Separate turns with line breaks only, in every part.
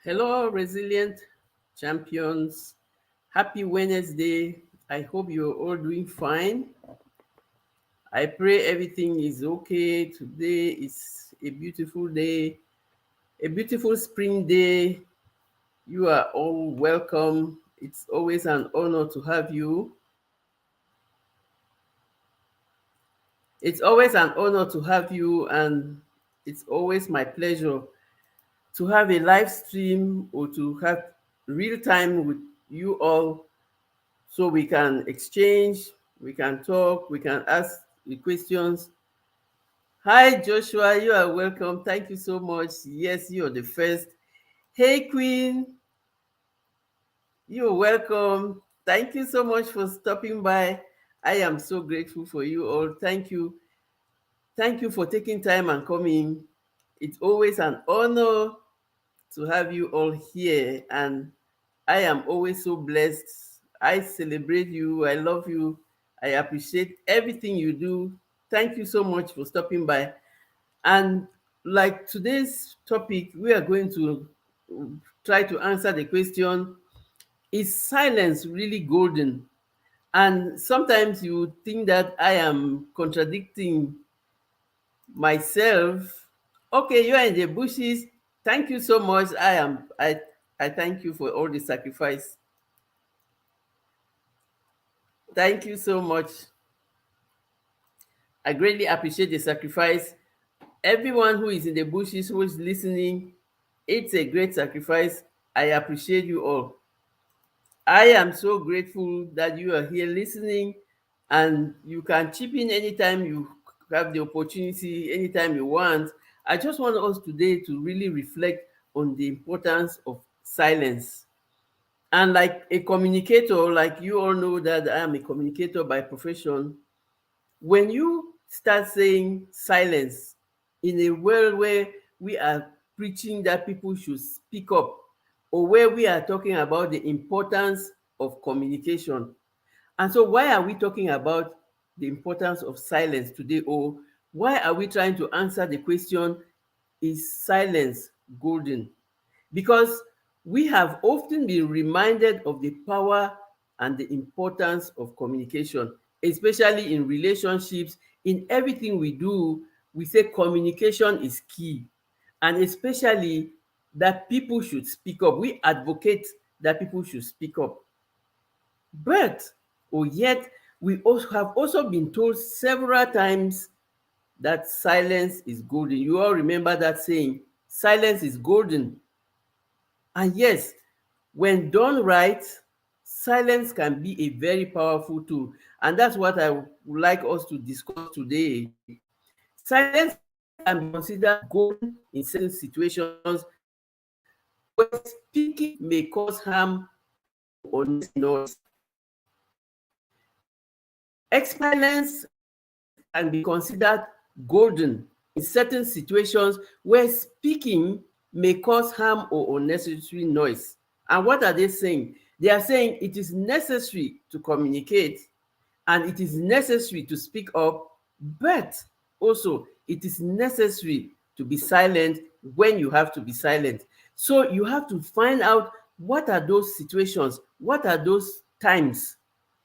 Hello, resilient champions. Happy Wednesday. I hope you're all doing fine. I pray everything is okay. Today is a beautiful day, a beautiful spring day. You are all welcome. It's always an honor to have you. It's always an honor to have you, and it's always my pleasure to have a live stream or to have real time with you all so we can exchange, we can talk, we can ask the questions. Hi, Joshua, you are welcome. Thank you so much. Yes, you're the first. Hey, Queen, you're welcome. Thank you so much for stopping by. I am so grateful for you all. Thank you. Thank you for taking time and coming. It's always an honor to have you all here, and I am always so blessed. I celebrate you. I love you. I appreciate everything you do. Thank you so much for stopping by. And like today's topic, we are going to try to answer the question: is silence really golden? And sometimes you think that I am contradicting myself. Okay, you are in the bushes. Thank you so much. I thank you for all the sacrifice. Thank you so much. I greatly appreciate the sacrifice. Everyone who is in the bushes, who is listening, it's a great sacrifice. I appreciate you all. I am so grateful that you are here listening, and you can chip in anytime you have the opportunity, anytime you want. I just want us today to really reflect on the importance of silence. And like a communicator, like you all know that I am a communicator by profession, when you start saying silence in a world where we are preaching that people should speak up, or where we are talking about the importance of communication. And so, why are we talking about the importance of silence today? Or why are we trying to answer the question, is silence golden? Because we have often been reminded of the power and the importance of communication, especially in relationships. In everything we do, we say communication is key, and especially that people should speak up. We advocate that people should speak up. But, or yet, we also have also been told several times that silence is golden. You all remember that saying, silence is golden. And yes, when done right, silence can be a very powerful tool. And that's what I would like us to discuss today. Silence can be considered golden in certain situations where speaking may cause harm or noise. Silence can be considered golden in certain situations where speaking may cause harm or unnecessary noise. And what are they saying? They are saying it is necessary to communicate and it is necessary to speak up, but also it is necessary to be silent when you have to be silent. So you have to find out what are those situations, what are those times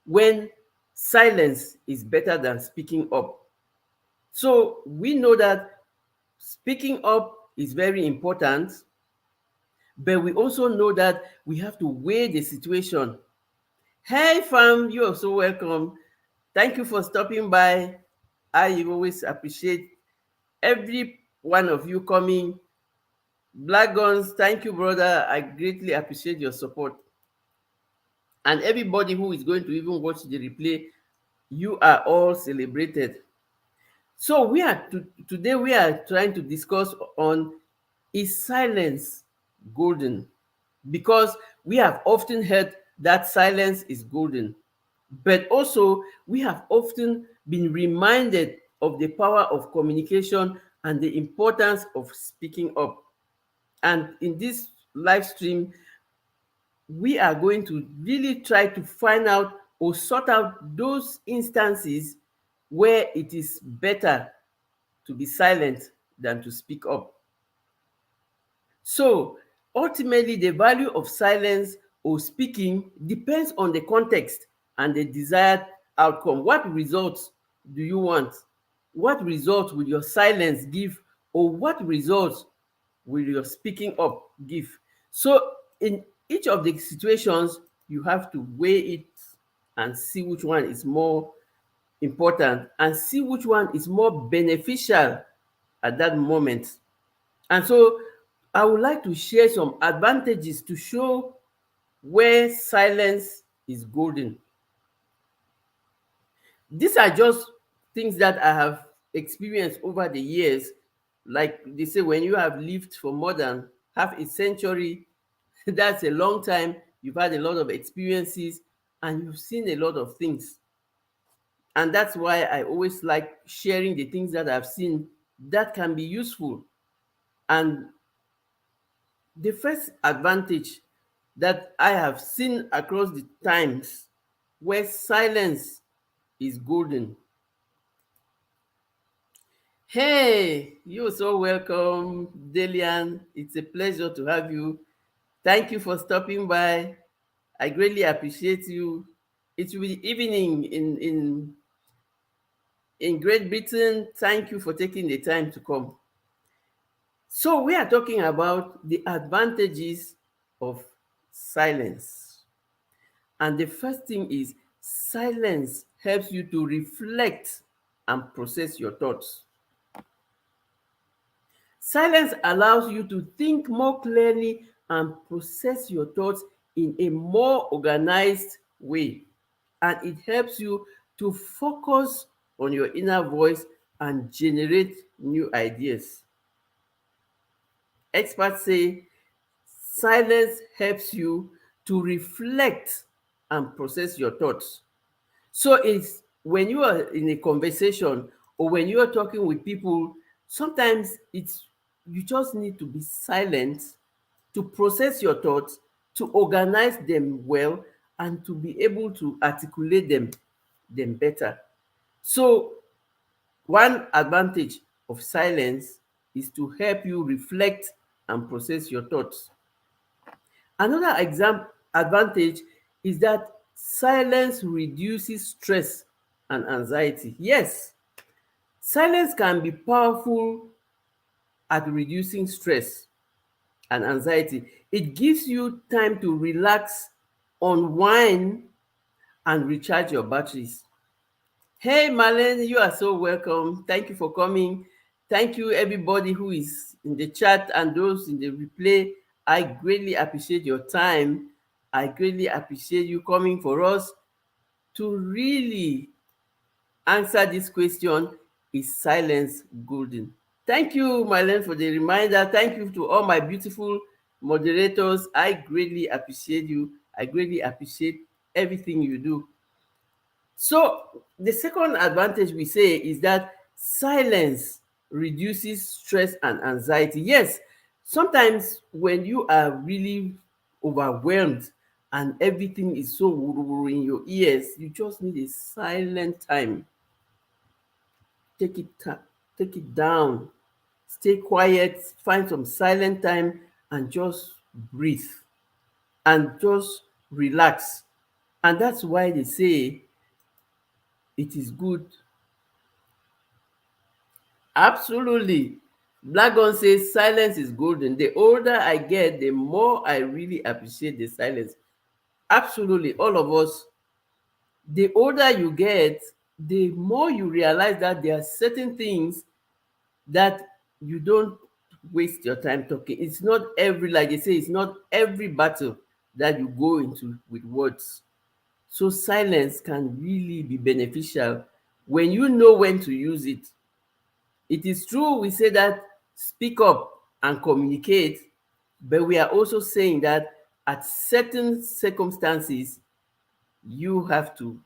when silence is better than speaking up. So we know that speaking up is very important, but we also know that we have to weigh the situation. Hey, fam, you are so welcome. Thank you for stopping by. I always appreciate every one of you coming. Black Guns, thank you, brother. I greatly appreciate your support. And everybody who is going to even watch the replay, you are all celebrated. So today we are trying to discuss on, is silence golden? Because we have often heard that silence is golden, but also we have often been reminded of the power of communication and the importance of speaking up. And in this live stream, we are going to really try to find out or sort out those instances where it is better to be silent than to speak up. So, Ultimately, the value of silence or speaking depends on the context and the desired outcome. What results do you want? What results will your silence give, or what results will your speaking up give? So, in each of the situations, you have to weigh it and see which one is more important and see which one is more beneficial at that moment. And so I would like to share some advantages to show where silence is golden. These are just things that I have experienced over the years. Like they say, when you have lived for more than half a century, that's a long time. You've had a lot of experiences and you've seen a lot of things. And that's why I always like sharing the things that I've seen that can be useful. And the first advantage that I have seen across the times where silence is golden. Hey, you're so welcome, Delian. It's a pleasure to have you. Thank you for stopping by. I greatly appreciate you. It will be evening in Great Britain. Thank you for taking the time to come. So we are talking about the advantages of silence. And the first thing is silence helps you to reflect and process your thoughts. Silence allows you to think more clearly and process your thoughts in a more organized way. And it helps you to focus on your inner voice and generate new ideas. Experts say silence helps you to reflect and process your thoughts. So it's when you are in a conversation or when you are talking with people, sometimes it's you just need to be silent to process your thoughts, to organize them well, and to be able to articulate them better. So one advantage of silence is to help you reflect and process your thoughts. Another advantage is that silence reduces stress and anxiety. Yes, silence can be powerful at reducing stress and anxiety. It gives you time to relax, unwind, and recharge your batteries. Hey, Marlene, you are so welcome. Thank you for coming. Thank you, everybody who is in the chat and those in the replay. I greatly appreciate your time. I greatly appreciate you coming for us to really answer this question: is silence golden? Thank you, Marlene, for the reminder. Thank you to all my beautiful moderators. I greatly appreciate you. I greatly appreciate everything you do. So the second advantage we say is that silence reduces stress and anxiety. Yes, sometimes when you are really overwhelmed and everything is so wuru in your ears, you just need a silent time. Take it down, stay quiet, find some silent time and just breathe and just relax. And that's why they say it is good. Absolutely. Blackgon says silence is golden. The older I get, the more I really appreciate the silence. Absolutely. All of us, the older you get, the more you realize that there are certain things that you don't waste your time talking. It's not every, like they say, it's not every battle that you go into with words. So silence can really be beneficial when you know when to use it. It is true we say that speak up and communicate, but we are also saying that at certain circumstances, you have to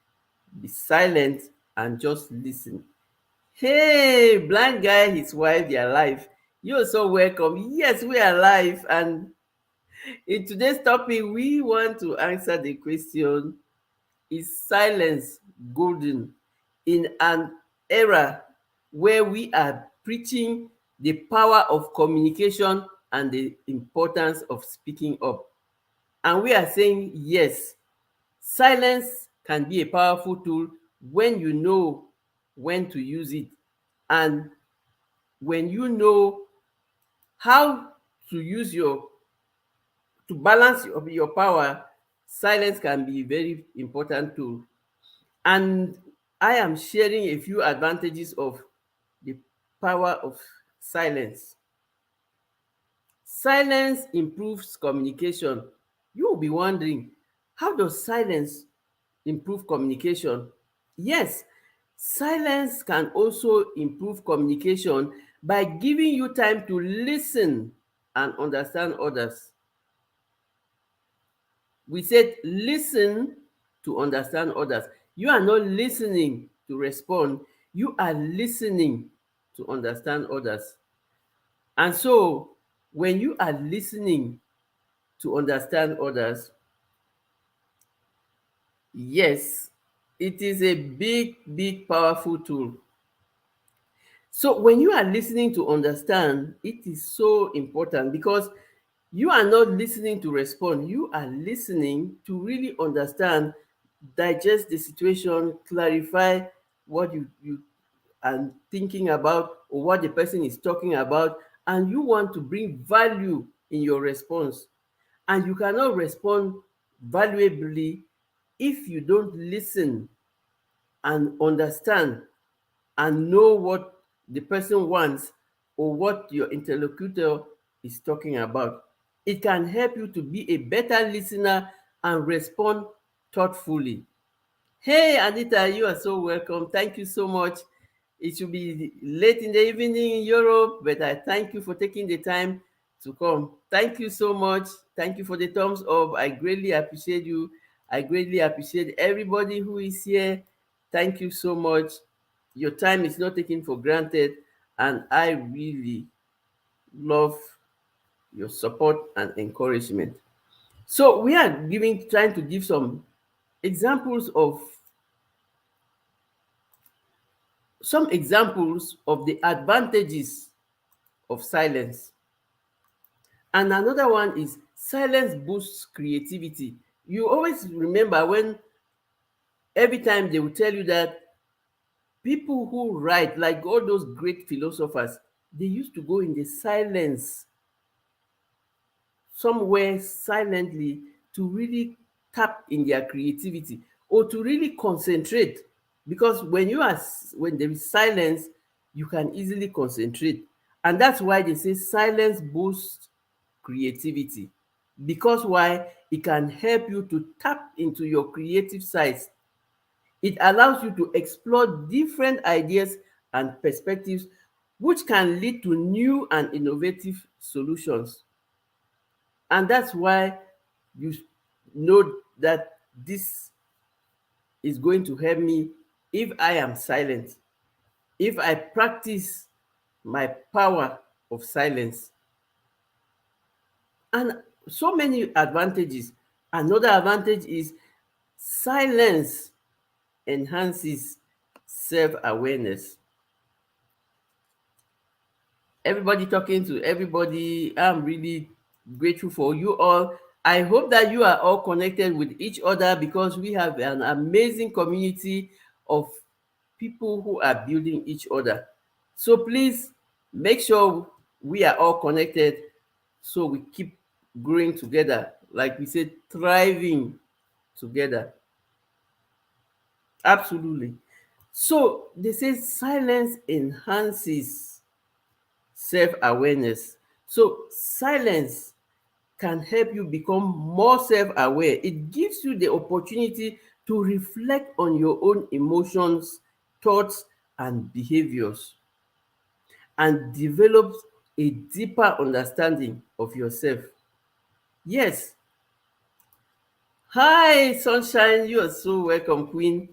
be silent and just listen. Hey, blind guy, his wife, they are alive. You're so welcome. Yes, we are alive. And in today's topic, we want to answer the question: is silence golden in an era where we are preaching the power of communication and the importance of speaking up. And we are saying yes, silence can be a powerful tool when you know when to use it, and when you know how to use to balance your power. Silence can be a very important tool. And I am sharing a few advantages of the power of silence. Silence improves communication. You will be wondering, how does silence improve communication? Yes, silence can also improve communication by giving you time to listen and understand others. We said listen to understand others. You are not listening to respond, you are listening to understand others. And so, when you are listening to understand others, yes, it is a big, big, powerful tool. So when you are listening to understand, it is so important because you are not listening to respond. You are listening to really understand, digest the situation, clarify what you are thinking about or what the person is talking about, and you want to bring value in your response. And you cannot respond valuably if you don't listen and understand and know what the person wants or what your interlocutor is talking about. It can help you to be a better listener and respond thoughtfully. Hey, Anita, you are so welcome. Thank you so much. It should be late in the evening in Europe, but I thank you for taking the time to come. Thank you so much. Thank you for the thumbs up. I greatly appreciate you. I greatly appreciate everybody who is here. Thank you so much. Your time is not taken for granted, and I really love your support and encouragement. So we are trying to give some examples of the advantages of silence. And another one is silence boosts creativity. You always remember when every time they will tell you that people who write, like all those great philosophers, they used to go in the silence, somewhere silently, to really tap in their creativity or to really concentrate. Because when there is silence, you can easily concentrate. And that's why they say silence boosts creativity. Because why? It can help you to tap into your creative sides. It allows you to explore different ideas and perspectives, which can lead to new and innovative solutions. And that's why you know that this is going to help me if I am silent, if I practice my power of silence. And so many advantages. Another advantage is silence enhances self-awareness. Everybody talking to everybody, I'm really grateful for you all. I hope that you are all connected with each other because we have an amazing community of people who are building each other. So please make sure we are all connected so we keep growing together. Like we said, thriving together. Absolutely. So they say silence enhances self-awareness. So silence can help you become more self-aware. It gives you the opportunity to reflect on your own emotions, thoughts, and behaviors, and develop a deeper understanding of yourself. Yes. Hi, Sunshine. You are so welcome, Queen.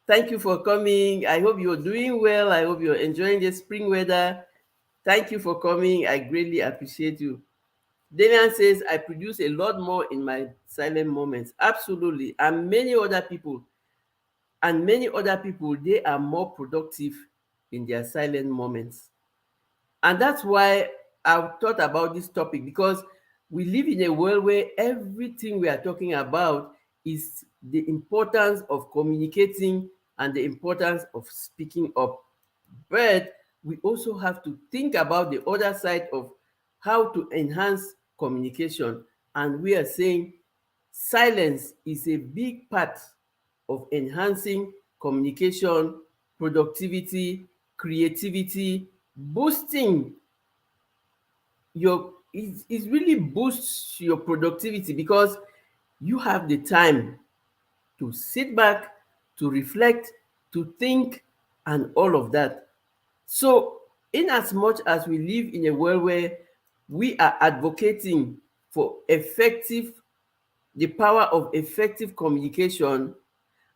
Thank you for coming. I hope you're doing well. I hope you're enjoying the spring weather. Thank you for coming. I greatly appreciate you. Damian says, I produce a lot more in my silent moments. Absolutely. And many other people, they are more productive in their silent moments. And that's why I've thought about this topic because we live in a world where everything we are talking about is the importance of communicating and the importance of speaking up. But we also have to think about the other side of how to enhance communication. And we are saying silence is a big part of enhancing communication, productivity, creativity, boosting it really boosts your productivity because you have the time to sit back, to reflect, to think, and all of that. So, in as much as we live in a world where we are advocating for the power of effective communication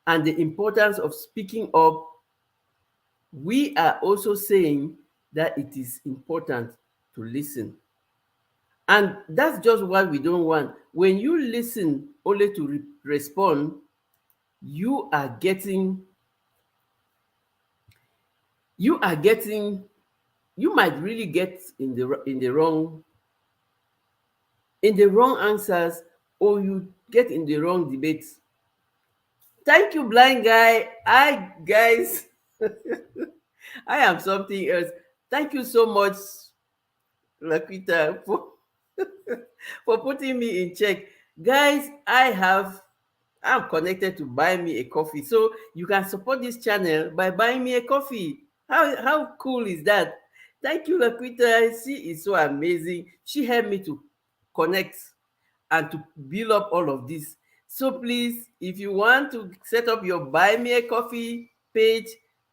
and the importance of speaking up, we are also saying that it is important to listen. And that's just what we don't want. When you listen only to respond, you are getting, you are getting, you might really get in the wrong answers, or you get in the wrong debates. Thank you, blind guy. I guys, I am something else. Thank you so much, Laquita, for for putting me in check. Guys, I'm connected to Buy Me a Coffee. So you can support this channel by buying me a coffee. How cool is that? Thank you, Laquita. She is so amazing. She helped me to connect and to build up all of this. So please, if you want to set up your Buy Me a Coffee page,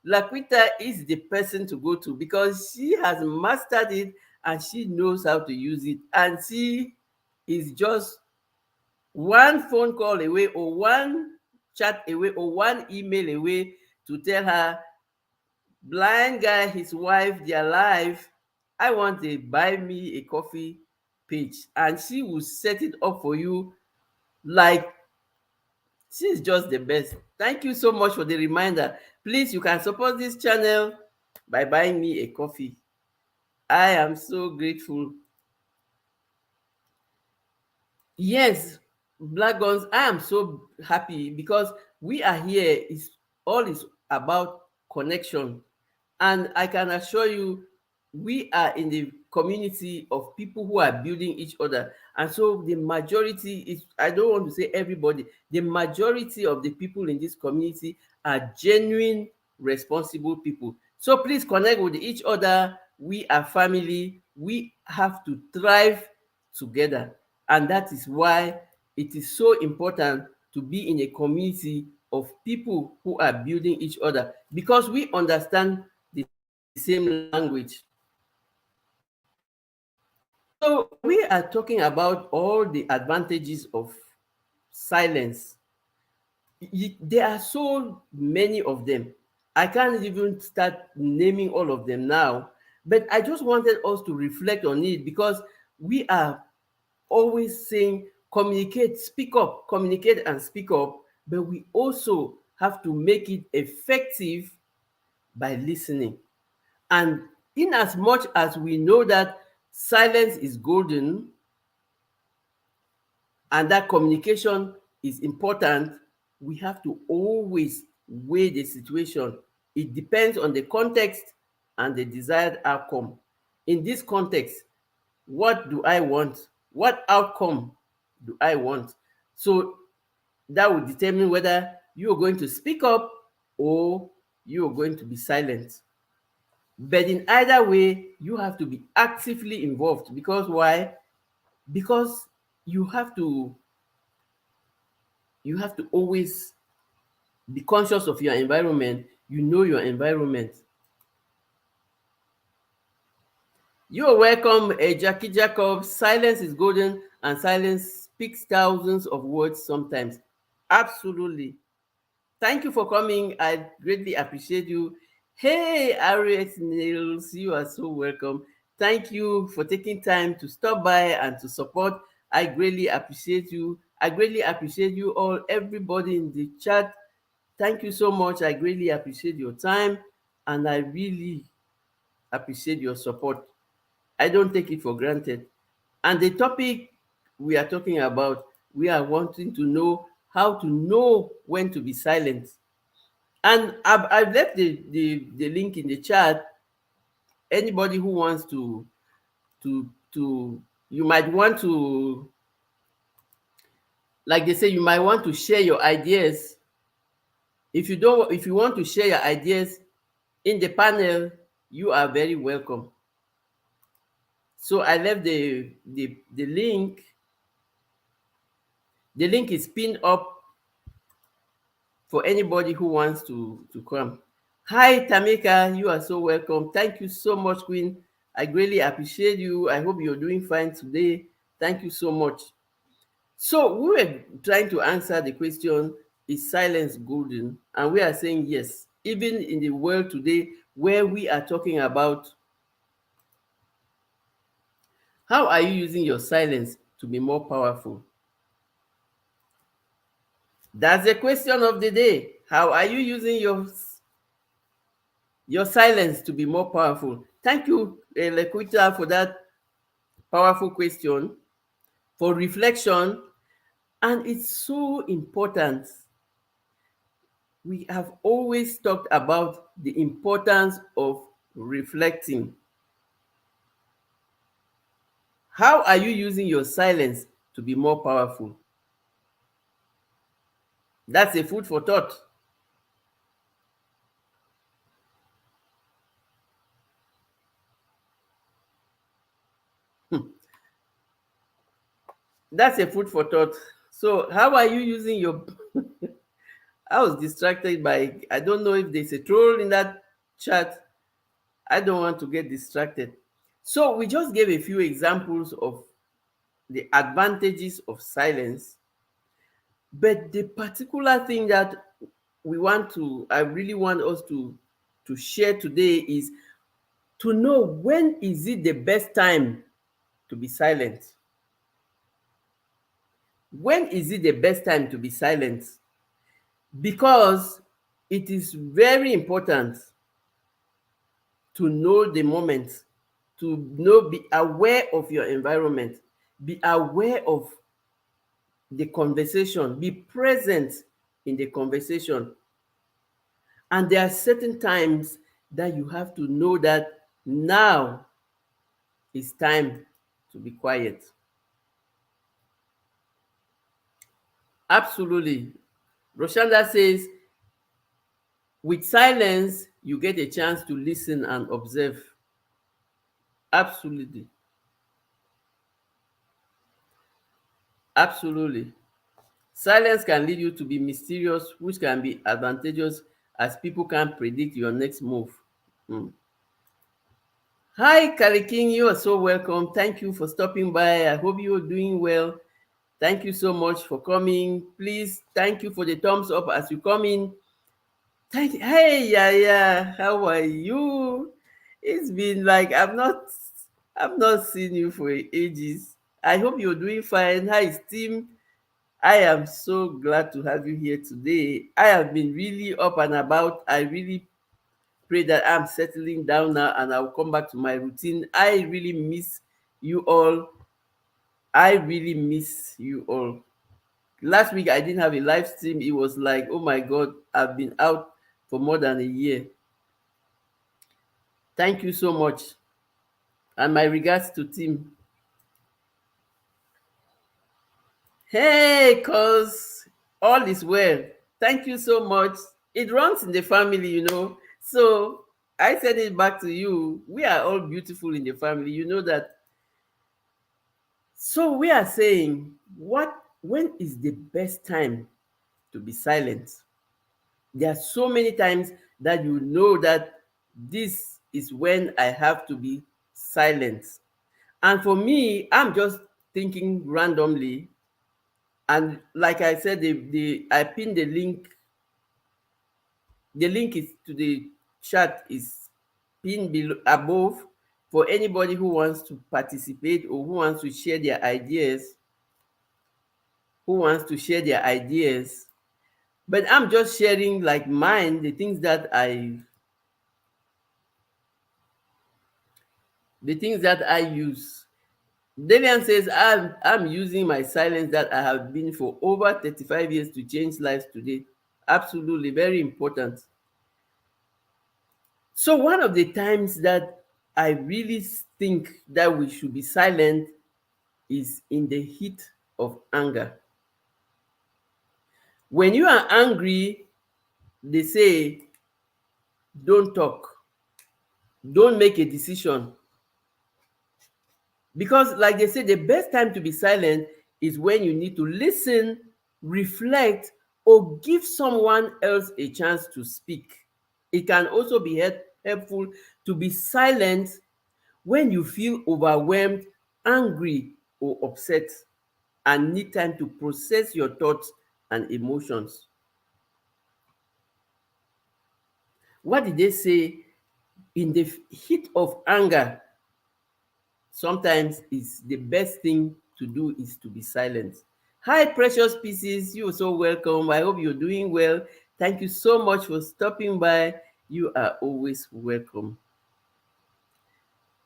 Laquita is the person to go to because she has mastered it and she knows how to use it. And she is just one phone call away, or one chat away, or one email away to tell her, blind guy, his wife, their life, I want a Buy Me a Coffee page. And she will set it up for you like she's just the best. Thank you so much for the reminder. Please, you can support this channel by buying me a coffee. I am so grateful. Yes, Black Guns, I am so happy because we are here. Is about connection. And I can assure you, we are in the community of people who are building each other. And so the majority is, I don't want to say everybody, the majority of the people in this community are genuine, responsible people. So please connect with each other. We are family. We have to thrive together. And that is why it is so important to be in a community of people who are building each other because we understand the same language. So we are talking about all the advantages of silence. There are so many of them. I can't even start naming all of them now, but I just wanted us to reflect on it because we are always saying communicate, speak up, communicate and speak up, but we also have to make it effective by listening. And in as much as we know that silence is golden and that communication is important, we have to always weigh the situation. It depends on the context and the desired outcome. In this context, what do I want? What outcome do I want? So that will determine whether you are going to speak up or you are going to be silent. But in either way, you have to be actively involved because why? Because you have to always be conscious of your environment. You know your environment. You are welcome, Jackie Jacobs. Silence is golden, and silence speaks thousands of words sometimes. Absolutely. Thank you for coming. I greatly appreciate you. Hey, Ariel Nils, you are so welcome. Thank you for taking time to stop by and to support. I greatly appreciate you. I greatly appreciate you all, everybody in the chat. Thank you so much. I greatly appreciate your time and I really appreciate your support. I don't take it for granted. And the topic we are talking about, we are wanting to know how to know when to be silent. And I've left the link in the chat. Anybody who wants to you might want to, like they say, you might want to share your ideas. If you want to share your ideas in the panel, you are very welcome. So I left the link. The link is pinned up for anybody who wants to come. Hi Tamika, you are so welcome. Thank you so much, Queen. I greatly appreciate you. I hope you're doing fine today. Thank you so much. So we were trying to answer the question, is silence golden? And we are saying yes. Even in the world today where we are talking about how are you using your silence to be more powerful? That's the question of the day. How are you using your silence to be more powerful? Thank you, Lequita, for that powerful question, for reflection. And it's so important. We have always talked about the importance of reflecting. How are you using your silence to be more powerful? That's a food for thought. That's a food for thought. So, how are you using your I was distracted by, I don't know if there's a troll in that chat. I don't want to get distracted. So we just gave a few examples of the advantages of silence, but the particular thing that I really want us to share today is to know when is it the best time to be silent. When is it the best time to be silent? Because it is very important to know the moment, to know, be aware of your environment, be aware of the conversation, be present in the conversation. And there are certain times that you have to know that now is time to be quiet. Absolutely. Roshanda says, with silence, you get a chance to listen and observe. Absolutely. Absolutely. Silence can lead you to be mysterious, which can be advantageous as people can't predict your next move. Hmm. Hi, Kali King, you are so welcome. Thank you for stopping by. I hope you are doing well. Thank you so much for coming. Please, thank you for the thumbs up as you come in. Hey, yeah, how are you? It's been like I've not seen you for ages. I hope you're doing fine. Hi, Steam. I am so glad to have you here today. I have been really up and about. I really pray that I'm settling down now and I'll come back to my routine. I really miss you all. I really miss you all. Last week I didn't have a live stream. It was like, oh my God, I've been out for more than a year. Thank you so much. And my regards to Tim. Hey, cuz all is well. Thank you so much. It runs in the family. So I send it back to you. We are all beautiful in the family. You know that. So we are saying, when is the best time to be silent? There are so many times that you know that this is when I have to be silent. And for me, I'm just thinking randomly. And like I said, I pinned the link. The link is to the chat is pinned below above for anybody who wants to participate or who wants to share their ideas. But I'm just sharing like mine, the things that The things that I use. Delian says, I'm using my silence that I have been for over 35 years to change lives today. Absolutely, very important. So one of the times that I really think that we should be silent is in the heat of anger. When you are angry, they say, don't talk, don't make a decision. Because, like they say, the best time to be silent is when you need to listen, reflect, or give someone else a chance to speak. It can also be helpful to be silent when you feel overwhelmed, angry, or upset, and need time to process your thoughts and emotions. What did they say? In the heat of anger, sometimes it's the best thing to do is to be silent. Hi, precious pieces. You're so welcome. I hope you're doing well. Thank you so much for stopping by. You are always welcome.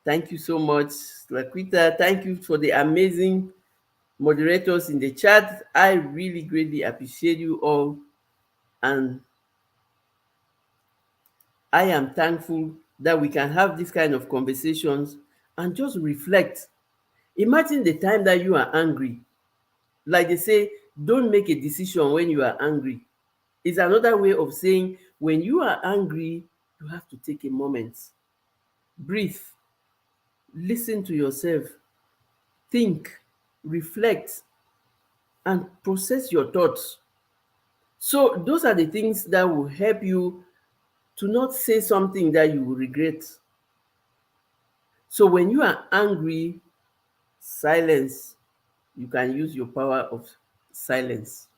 Thank you so much, Laquita. Thank you for the amazing moderators in the chat. I really greatly appreciate you all. And I am thankful that we can have this kind of conversations and just reflect. Imagine the time that you are angry. Like they say, don't make a decision when you are angry. It's another way of saying when you are angry, you have to take a moment, breathe, listen to yourself, think, reflect, and process your thoughts. So, those are the things that will help you to not say something that you will regret. So, when you are angry, silence, you can use your power of silence.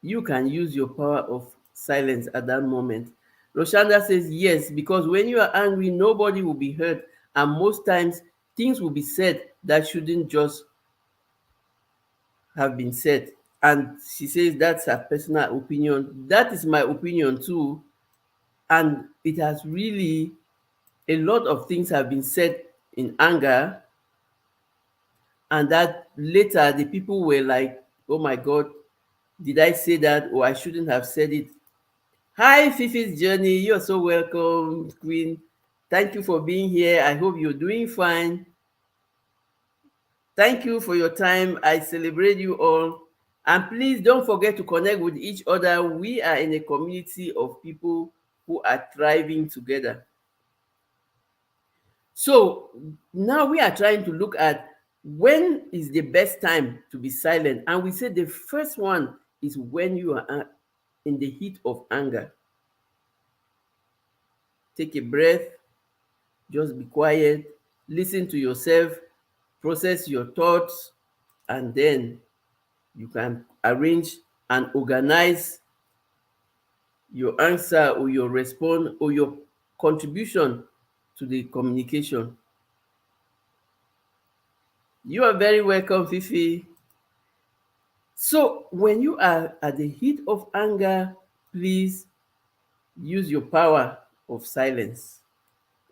You can use your power of silence at that moment. Roshanda says yes, because when you are angry, nobody will be hurt, and most times things will be said that shouldn't just have been said. And she says that's her personal opinion. That is my opinion too. And it has really, a lot of things have been said in anger, and that later the people were like, oh my God, did I say that? Or I shouldn't have said it. Hi, Fifi's Journey. You're so welcome, Queen. Thank you for being here. I hope you're doing fine. Thank you for your time. I celebrate you all. And please don't forget to connect with each other. We are in a community of people who are thriving together. So now we are trying to look at when is the best time to be silent. And we said the first one is when you are in the heat of anger. Take a breath, just be quiet, listen to yourself, process your thoughts, and then you can arrange and organize your answer or your response or your contribution to the communication. You are very welcome, Fifi. So when you are at the heat of anger, please use your power of silence.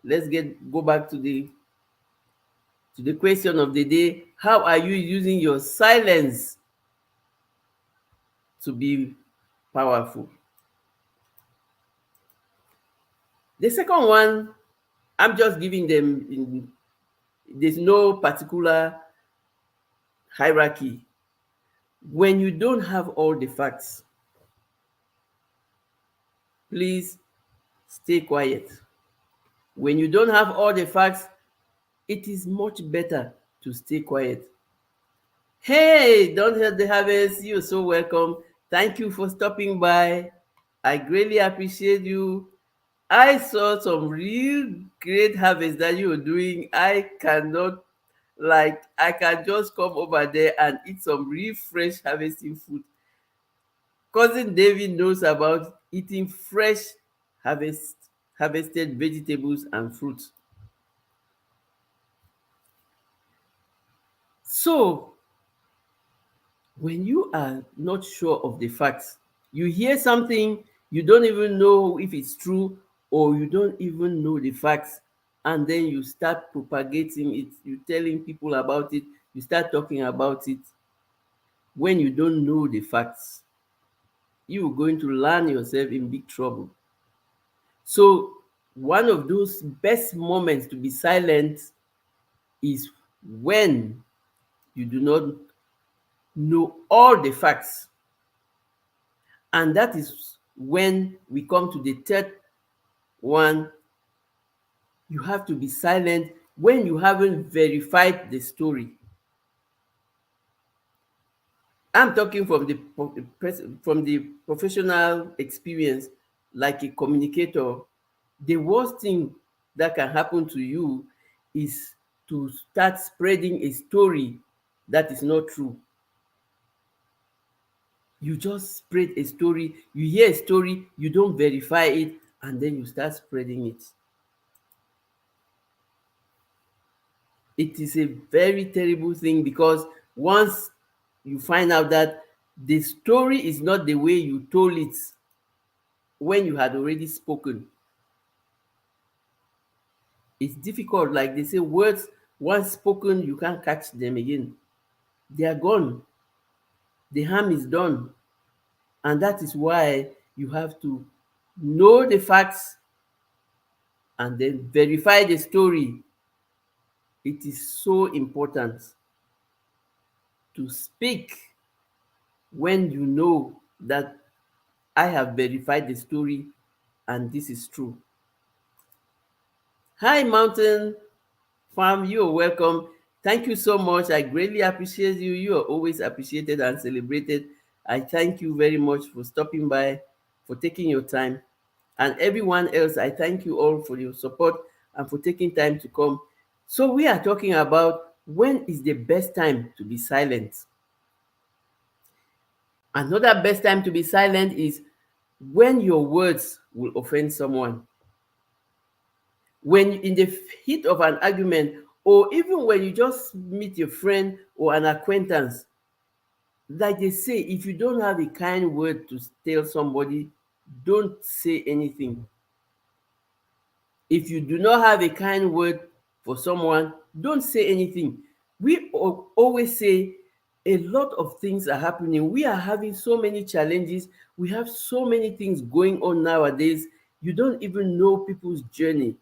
Let's go back to the question of the day. How are you using your silence to be powerful? The second one, I'm just giving them there's no particular hierarchy. When you don't have all the facts, please stay quiet. When you don't have all the facts, it is much better to stay quiet. Hey, don't hurt the harvest. You're so welcome. Thank you for stopping by. I greatly appreciate you. I saw some real great harvest that you were doing. I cannot, like, I can just come over there and eat some real fresh harvesting food. Cousin David knows about eating fresh harvested vegetables and fruits. So when you are not sure of the facts, you hear something, you don't even know if it's true, or you don't even know the facts, and then you start propagating it, you telling people about it, you start talking about it when you don't know the facts, you're going to land yourself in big trouble. So one of those best moments to be silent is when you do not know all the facts. And that is when we come to the third one. You have to be silent when you haven't verified the story. I'm talking from the professional experience, like a communicator. The worst thing that can happen to you is to start spreading a story that is not true. You just spread a story, you hear a story, you don't verify it, and then you start spreading it. It is a very terrible thing, because once you find out that the story is not the way you told it when you had already spoken, it's difficult. Like they say, words once spoken, you can't catch them again. They are gone. The harm is done. And that is why you have to know the facts and then verify the story. It is so important to speak when you know that I have verified the story and this is true. Hi, Mountain Farm, you are welcome. Thank you so much. I greatly appreciate you. You are always appreciated and celebrated. I thank you very much for stopping by, for taking your time. And everyone else, I thank you all for your support and for taking time to come. So we are talking about when is the best time to be silent. Another best time to be silent is when your words will offend someone. When in the heat of an argument, or even when you just meet your friend or an acquaintance, like they say, if you don't have a kind word to tell somebody, don't say anything. If you do not have a kind word for someone, don't say anything. We always say a lot of things are happening. We are having so many challenges. We have so many things going on nowadays. You don't even know people's journey.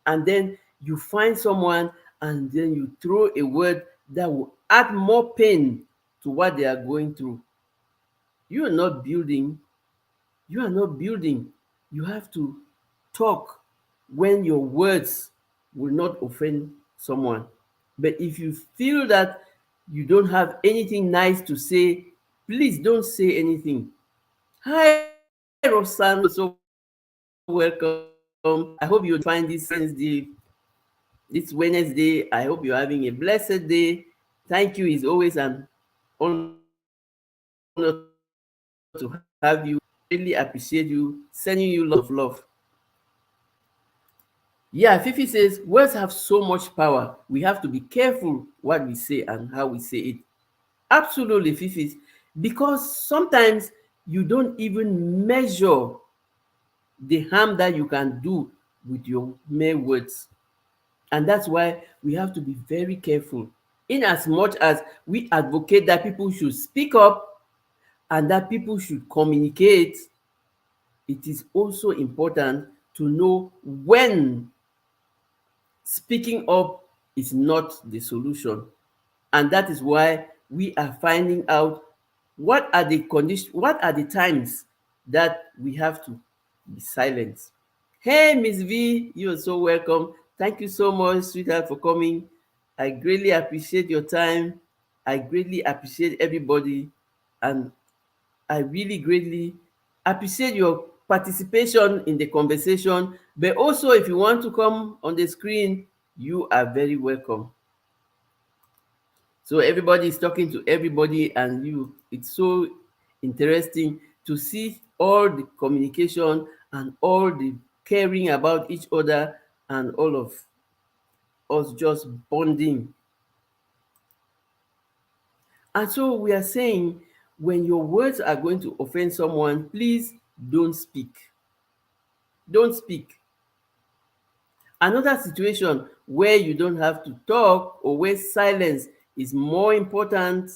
And then you find someone and then you throw a word that will add more pain to what they are going through. You are not building. You are not building. You have to talk when your words will not offend someone. But if you feel that you don't have anything nice to say, please don't say anything. Hi, Roxanne. You're so welcome. I hope you find this Wednesday. I hope you're having a blessed day. Thank you. It's always an honor to have you. Really appreciate you. Sending you lots of love. Yeah, Fifi says words have so much power. We have to be careful what we say and how we say it. Absolutely, Fifi. Because sometimes you don't even measure the harm that you can do with your mere words. And that's why we have to be very careful. In as much as we advocate that people should speak up and that people should communicate, it is also important to know when speaking up is not the solution. And that is why we are finding out what are the conditions, what are the times that we have to be silent. Hey, Miss V, you are so welcome. Thank you so much, sweetheart, for coming. I greatly appreciate your time. I greatly appreciate everybody. And I really greatly appreciate your participation in the conversation. But also, if you want to come on the screen, you are very welcome. So everybody is talking to everybody, and it's so interesting to see all the communication and all the caring about each other and all of us just bonding. And so we are saying, when your words are going to offend someone, please don't speak. Don't speak. Another situation where you don't have to talk or where silence is more important,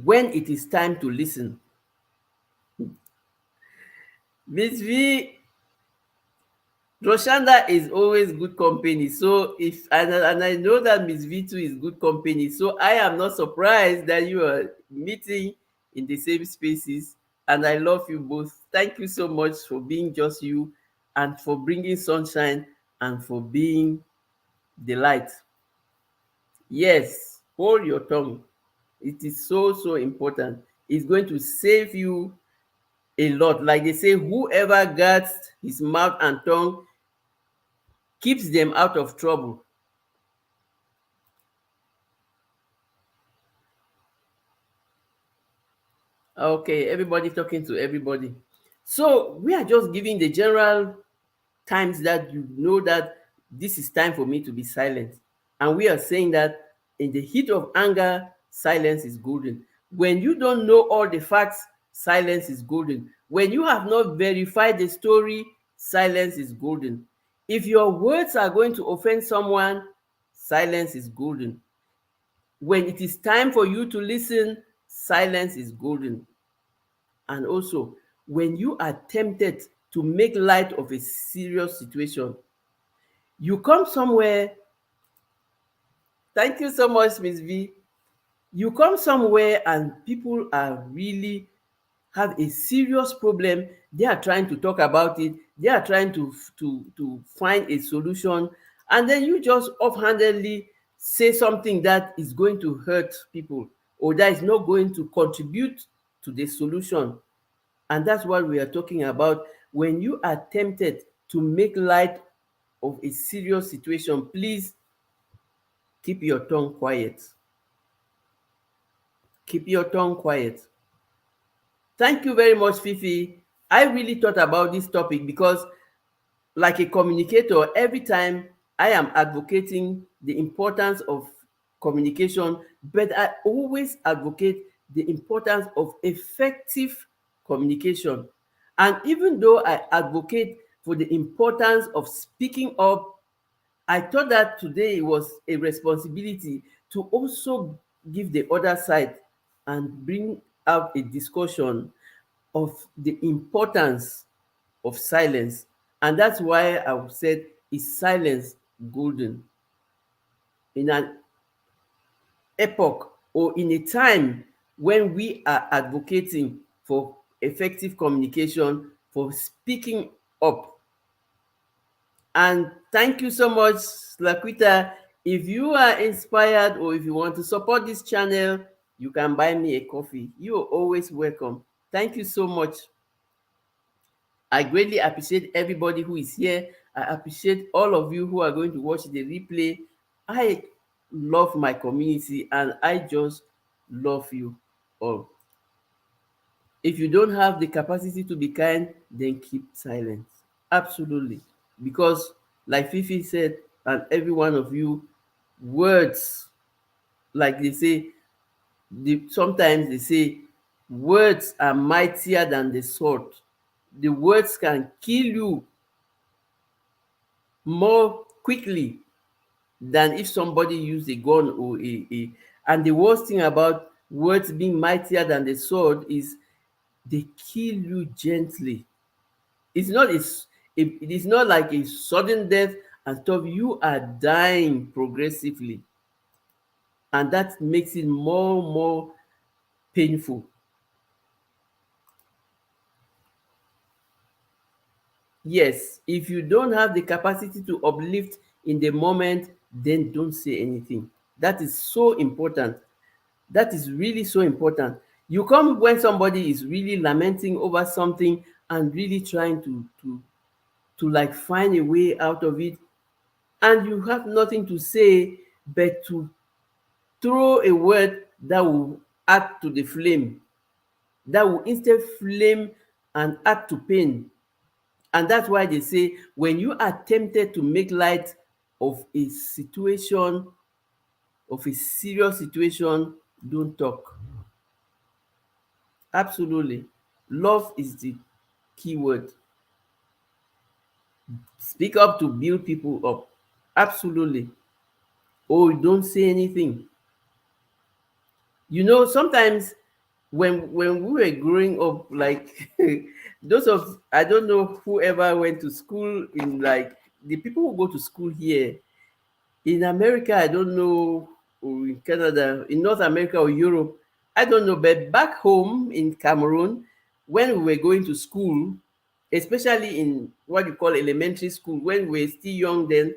when it is time to listen. Miss V, Roshanda is always good company. So if and I know that Miss V too is good company. So I am not surprised that you are meeting in the same spaces. And I love you both. Thank you so much for being just you and for bringing sunshine and for being the light. Yes, hold your tongue. It is so, so important. It's going to save you a lot. Like they say, whoever guards his mouth and tongue keeps them out of trouble. Okay, everybody talking to everybody. So we are just giving the general times that you know that this is time for me to be silent. And we are saying that in the heat of anger, silence is golden. When you don't know all the facts, silence is golden. When you have not verified the story, silence is golden. If your words are going to offend someone, silence is golden. When it is time for you to listen, silence is golden. And also, when you are tempted to make light of a serious situation, you come somewhere. Thank you so much, Miss V. You come somewhere and people are really have a serious problem. They are trying to talk about it. They are trying to find a solution, and then you just offhandedly say something that is going to hurt people or that is not going to contribute to the solution. And that's what we are talking about. When you are tempted to make light of a serious situation, please keep your tongue quiet. Keep your tongue quiet. Thank you very much, Fifi. I really thought about this topic because, like a communicator, every time I am advocating the importance of communication, but I always advocate the importance of effective communication. And even though I advocate for the importance of speaking up, I thought that today was a responsibility to also give the other side and bring out a discussion of the importance of silence. And that's why I said, is silence golden? In an epoch or in a time when we are advocating for effective communication, for speaking up. And thank you so much, Laquita. If you are inspired or if you want to support this channel, you can buy me a coffee. You are always welcome. Thank you so much. I greatly appreciate everybody who is here. I appreciate all of you who are going to watch the replay. I love my community and I just love you all. If you don't have the capacity to be kind, then keep silent. Absolutely. Because, like Fifi said, and every one of you, words, like they say, sometimes they say, words are mightier than the sword. The words can kill you more quickly than if somebody used a gun or a and the worst thing about words being mightier than the sword is they kill you gently. It's not it is not like a sudden death and stuff. You are dying progressively, and that makes it more painful. Yes, if you don't have the capacity to uplift in the moment, then don't say anything. That is so important. That is really so important. You come when somebody is really lamenting over something and really trying to like find a way out of it, and you have nothing to say but to throw a word that will add to the flame, that will instead flame and add to pain. And that's why they say when you are tempted to make light of a situation, of a serious situation, don't talk. Absolutely. Love is the key word. Speak up to build people up. Absolutely. Or don't say anything. Sometimes when we were growing up, like those of I don't know whoever went to school in, like, the people who go to school here in America, I don't know, or in Canada, in North America or Europe, I don't know, but back home in Cameroon, when we were going to school, especially in what you call elementary school, when we were still young, then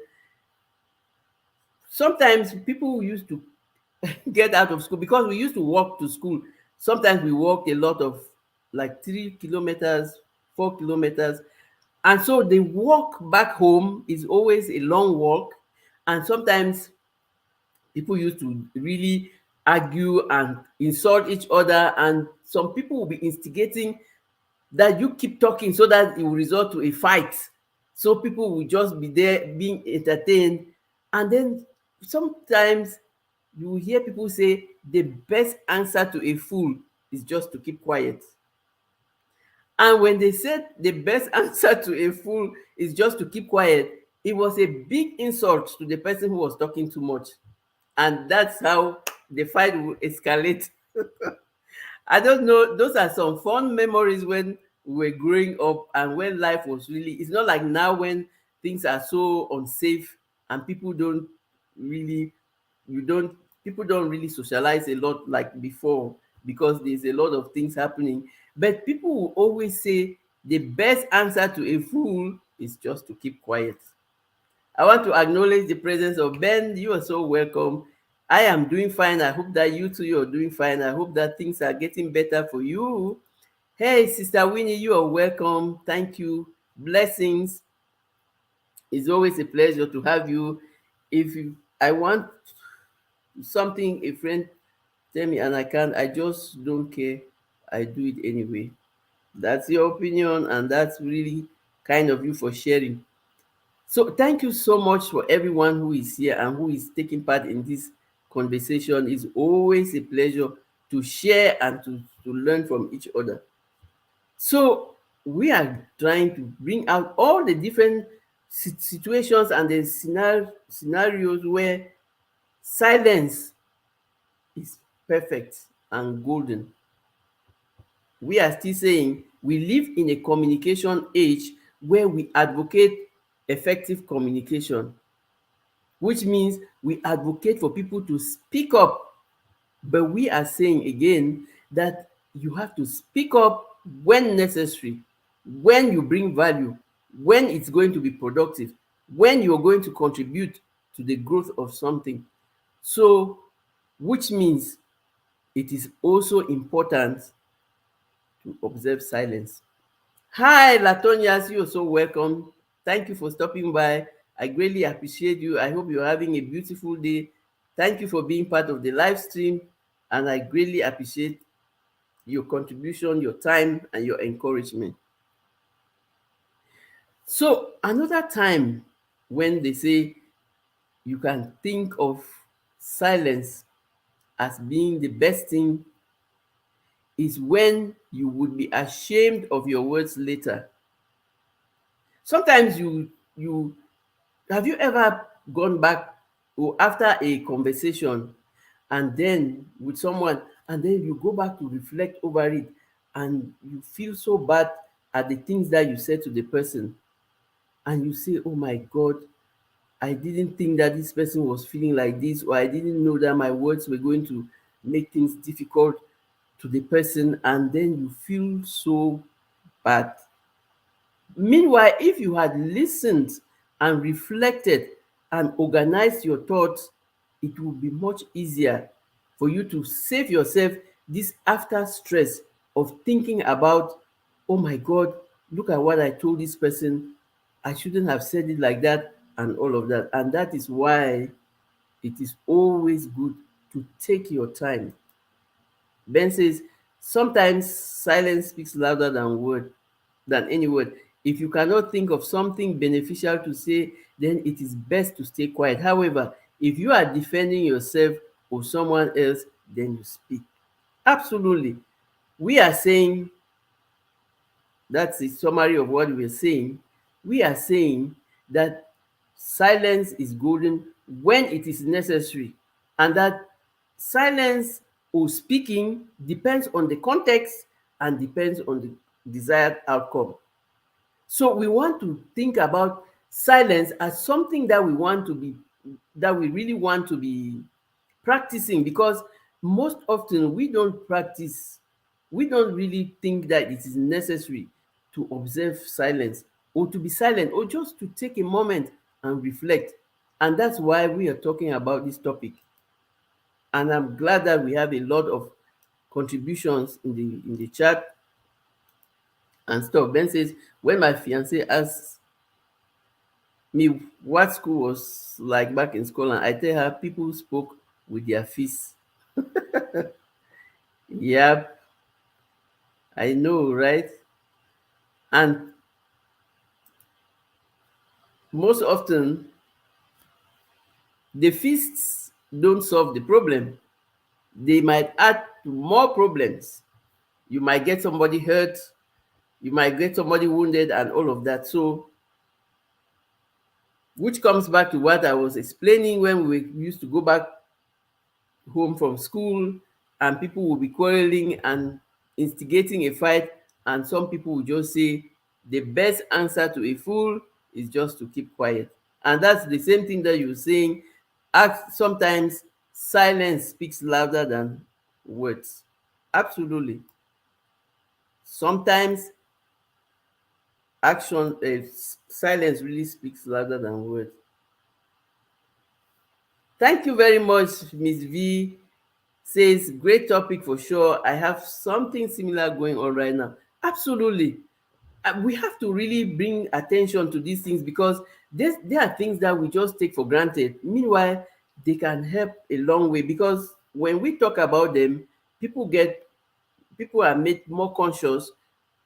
sometimes people used to get out of school because we used to walk to school. Sometimes we walked a lot of, like, 3 kilometers, 4 kilometers. And so the walk back home is always a long walk. And sometimes people used to really argue and insult each other. And some people will be instigating that you keep talking so that it will result to a fight. So people will just be there being entertained. And then sometimes you will hear people say the best answer to a fool is just to keep quiet. And when they said the best answer to a fool is just to keep quiet, it was a big insult to the person who was talking too much. And that's how the fight will escalate. I don't know. Those are some fun memories when we were growing up and when life was really, it's not like now when things are so unsafe and people don't really, you don't, people don't really socialize a lot like before because there's a lot of things happening. But people will always say the best answer to a fool is just to keep quiet. I want to acknowledge the presence of Ben. You are so welcome. I am doing fine. I hope that you too, you are doing fine. I hope that things are getting better for you. Hey, Sister Winnie, you are welcome. Thank you. Blessings. It's always a pleasure to have you. If you, I want something a friend tell me and I can't, I just don't care. I do it anyway. That's your opinion, and that's really kind of you for sharing. So thank you so much for everyone who is here and who is taking part in this conversation. It's always a pleasure to share and to learn from each other. So we are trying to bring out all the different situations and the scenarios where silence is perfect and golden. We are still saying we live in a communication age where we advocate effective communication, which means we advocate for people to speak up. But we are saying again that you have to speak up when necessary, when you bring value, when it's going to be productive, when you're going to contribute to the growth of something. So, which means it is also important to observe silence. Hi, Latonias, you're so welcome. Thank you for stopping by. I greatly appreciate you. I hope you're having a beautiful day. Thank you for being part of the live stream, and I greatly appreciate your contribution, your time, and your encouragement. So, another time when they say you can think of silence as being the best thing is when you would be ashamed of your words later. Sometimes you have you ever gone back or after a conversation and then with someone, and then you go back to reflect over it and you feel so bad at the things that you said to the person, and you say, oh my God, I didn't think that this person was feeling like this, or I didn't know that my words were going to make things difficult to the person, and then you feel so bad. Meanwhile, if you had listened and reflected and organized your thoughts, it would be much easier for you to save yourself this after stress of thinking about, oh my God, look at what I told this person. I shouldn't have said it like that, and all of that. And that is why it is always good to take your time. Ben says, sometimes silence speaks louder than any word. If you cannot think of something beneficial to say, then it is best to stay quiet. However, if you are defending yourself or someone else, then you speak. Absolutely. We are saying, that's the summary of what we're saying. we are saying that silence is golden when it is necessary, and that silence or speaking depends on the context and depends on the desired outcome. So we want to think about silence as something that we really want to be practicing, because most often we don't really think that it is necessary to observe silence, or to be silent, or just to take a moment and reflect. And that's why we are talking about this topic. And I'm glad that we have a lot of contributions in the chat and stuff. Ben says, when my fiance asks me what school was like back in Scotland, I tell her people spoke with their fists. Yep, I know, right? And most often, the fists don't solve the problem. They might add to more problems. You might get somebody hurt, you might get somebody wounded, and all of that. So, which comes back to what I was explaining when we used to go back home from school, and people will be quarreling and instigating a fight, and some people will just say the best answer to a fool is just to keep quiet. And that's the same thing that you're saying. Sometimes silence speaks louder than words. Absolutely. Sometimes action silence really speaks louder than words. Thank you very much, Miss V. Says, great topic for sure. I have something similar going on right now. Absolutely. We have to really bring attention to these things, because there are things that we just take for granted. Meanwhile, they can help a long way, because when we talk about them, people are made more conscious,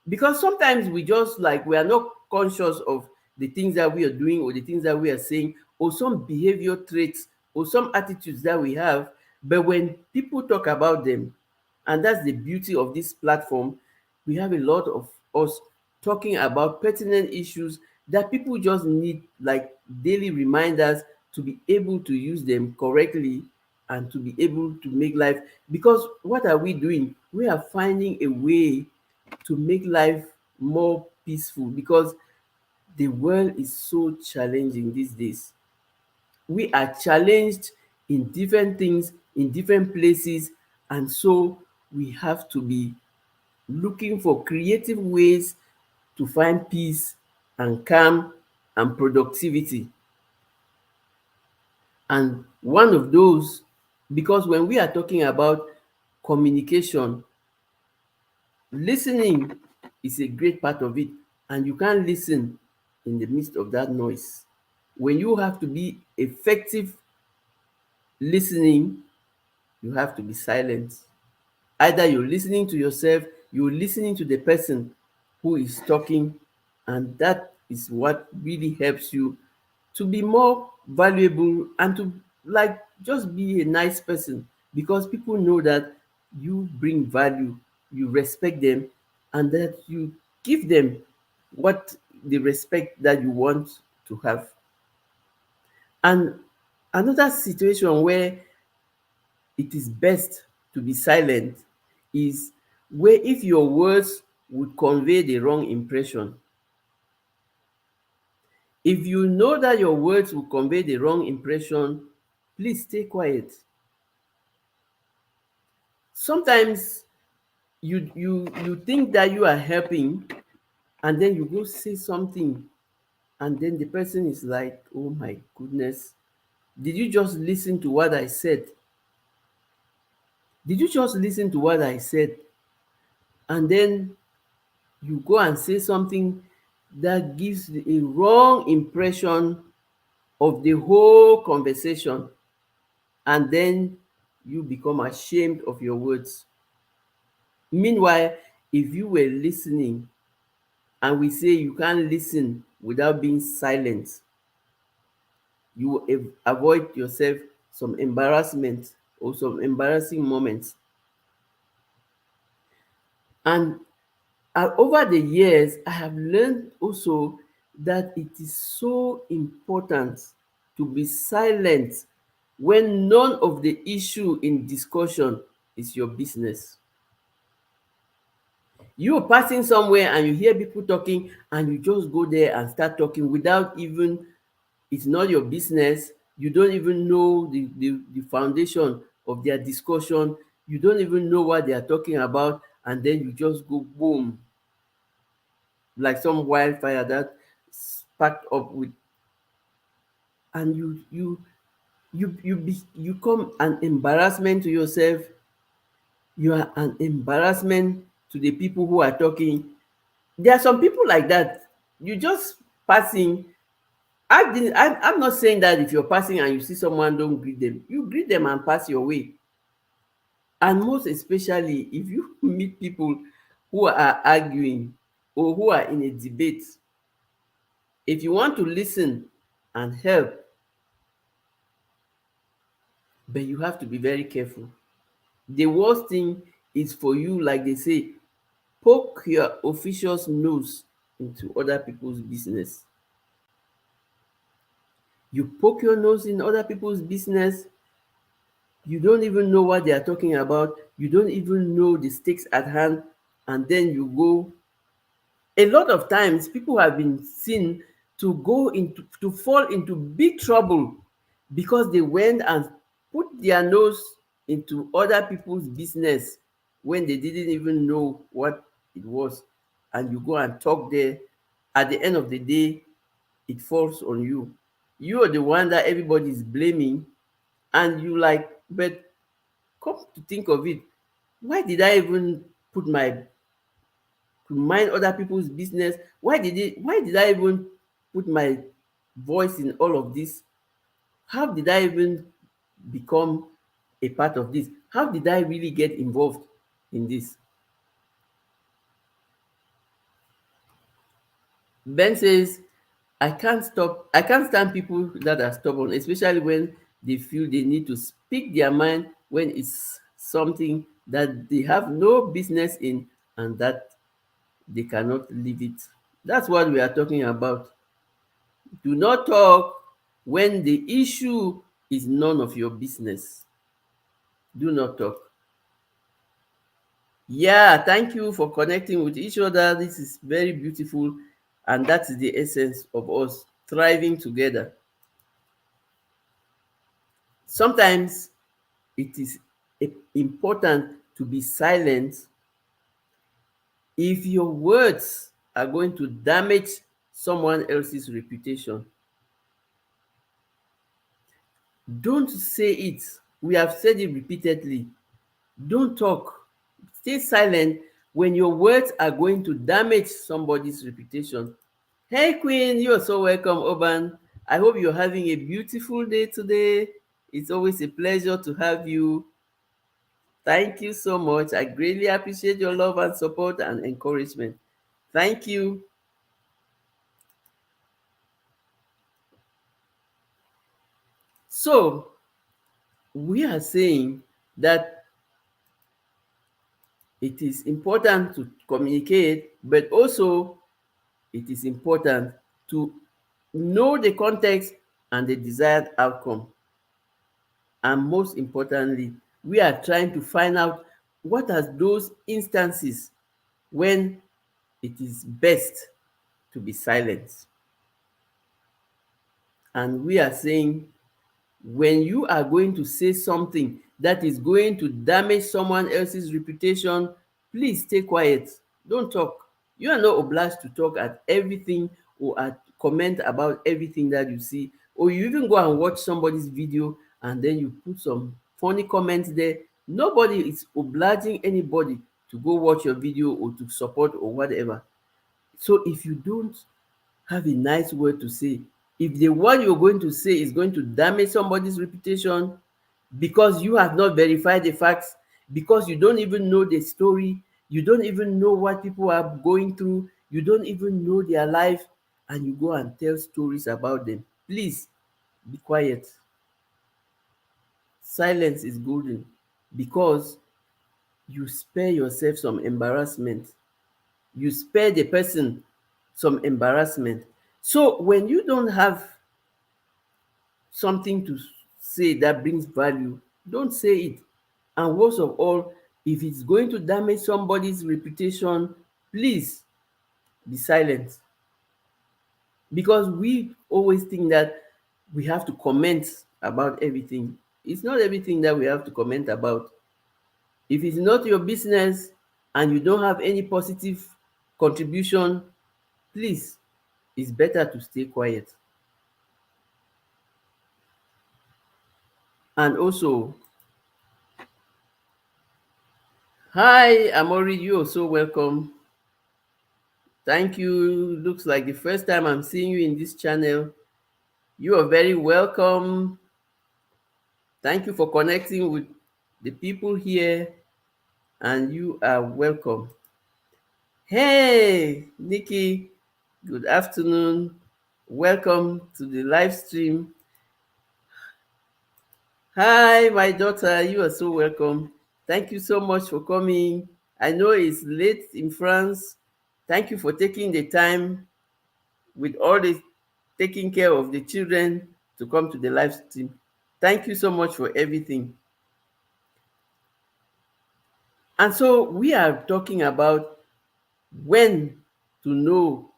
because sometimes we are not conscious of the things that we are doing, or the things that we are saying, or some behavior traits, or some attitudes that we have. But when people talk about them, and that's the beauty of this platform, we have a lot of us talking about pertinent issues that people just need, like daily reminders, to be able to use them correctly and to be able to make life. Because what are we doing? We are finding a way to make life more peaceful, because the world is so challenging these days. We are challenged in different things, in different places, and so we have to be looking for creative ways to find peace and calm and productivity. And one of those, because when we are talking about communication, listening is a great part of it, and you can't listen in the midst of that noise. When you have to be effective listening, you have to be silent. Either you're listening to yourself, you're listening to the person who is talking, and that is what really helps you to be more valuable, and to, like, just be a nice person, because people know that you bring value, you respect them, and that you give them what the respect that you want to have. And another situation where it is best to be silent is where, if your words would convey the wrong impression. If you know that your words will convey the wrong impression, please stay quiet. Sometimes you think that you are helping, and then you go say something, and then the person is like, oh my goodness, did you just listen to what I said? Did you just listen to what I said? And then you go and say something that gives a wrong impression of the whole conversation, and then you become ashamed of your words. Meanwhile, if you were listening, and we say you can't listen without being silent, you will avoid yourself some embarrassment or some embarrassing moments. And over the years, I have learned also that it is so important to be silent when none of the issue in discussion is your business. You are passing somewhere and you hear people talking and you just go there and start talking without even, it's not your business. You don't even know the foundation of their discussion. You don't even know what they are talking about, and then you just go boom, like some wildfire that sparked up with, and you come an embarrassment to yourself. You are an embarrassment to the people who are talking. There are some people like that. You just passing. I'm not saying that if you're passing and you see someone, don't greet them. You greet them and pass your way. And most especially if you meet people who are arguing or who are in a debate, if you want to listen and help, but you have to be very careful. The worst thing is for you, like they say, poke your official's nose into other people's business. You poke your nose in other people's business, you don't even know what they are talking about, you don't even know the stakes at hand, and then you go. A lot of times people have been seen to go into, to fall into big trouble because they went and put their nose into other people's business when they didn't even know what it was, and you go and talk there. At the end of the day, it falls on you. You are the one that everybody is blaming, and you like, but come to think of it, why did I even put my, to mind other people's business? Why did I even put my voice in all of this? How did I even become a part of this? How did I really get involved in this? Ben says, I can't stand people that are stubborn, especially when they feel they need to speak their mind when it's something that they have no business in and that they cannot leave it. That's what we are talking about. Do not talk when the issue is none of your business. Do not talk. Yeah, thank you for connecting with each other. This is very beautiful, and that is the essence of us thriving together. Sometimes it is important to be silent if your words are going to damage someone else's reputation. Don't say it. We have said it repeatedly. Don't talk. Stay silent when your words are going to damage somebody's reputation. Hey Queen, you're so welcome, Oban. I hope you're having a beautiful day today. It's always a pleasure to have you. Thank you so much. I greatly appreciate your love and support and encouragement. Thank you. So, we are saying that it is important to communicate, but also it is important to know the context and the desired outcome. And most importantly, we are trying to find out what are those instances when it is best to be silent. And we are saying when you are going to say something that is going to damage someone else's reputation, please stay quiet. Don't talk. You are not obliged to talk at everything or at comment about everything that you see. Or you even go and watch somebody's video and then you put some funny comments there. Nobody is obliging anybody to go watch your video or to support or whatever. So if you don't have a nice word to say, if the one you're going to say is going to damage somebody's reputation because you have not verified the facts, because you don't even know the story, you don't even know what people are going through, you don't even know their life, and you go and tell stories about them, please be quiet. Silence is golden because you spare yourself some embarrassment. You spare the person some embarrassment. So when you don't have something to say that brings value, don't say it. And worst of all, if it's going to damage somebody's reputation, please be silent. Because we always think that we have to comment about everything. It's not everything that we have to comment about. If it's not your business and you don't have any positive contribution, please, it's better to stay quiet. And also, hi, Amori, you are so welcome. Thank you. Looks like the first time I'm seeing you in this channel. You are very welcome. Thank you for connecting with the people here, and you are welcome. Hey, Nikki, good afternoon. Welcome to the live stream. Hi, my daughter, you are so welcome. Thank you so much for coming. I know it's late in France. Thank you for taking the time with all the taking care of the children to come to the live stream. Thank you so much for everything. And so we are talking about when to know,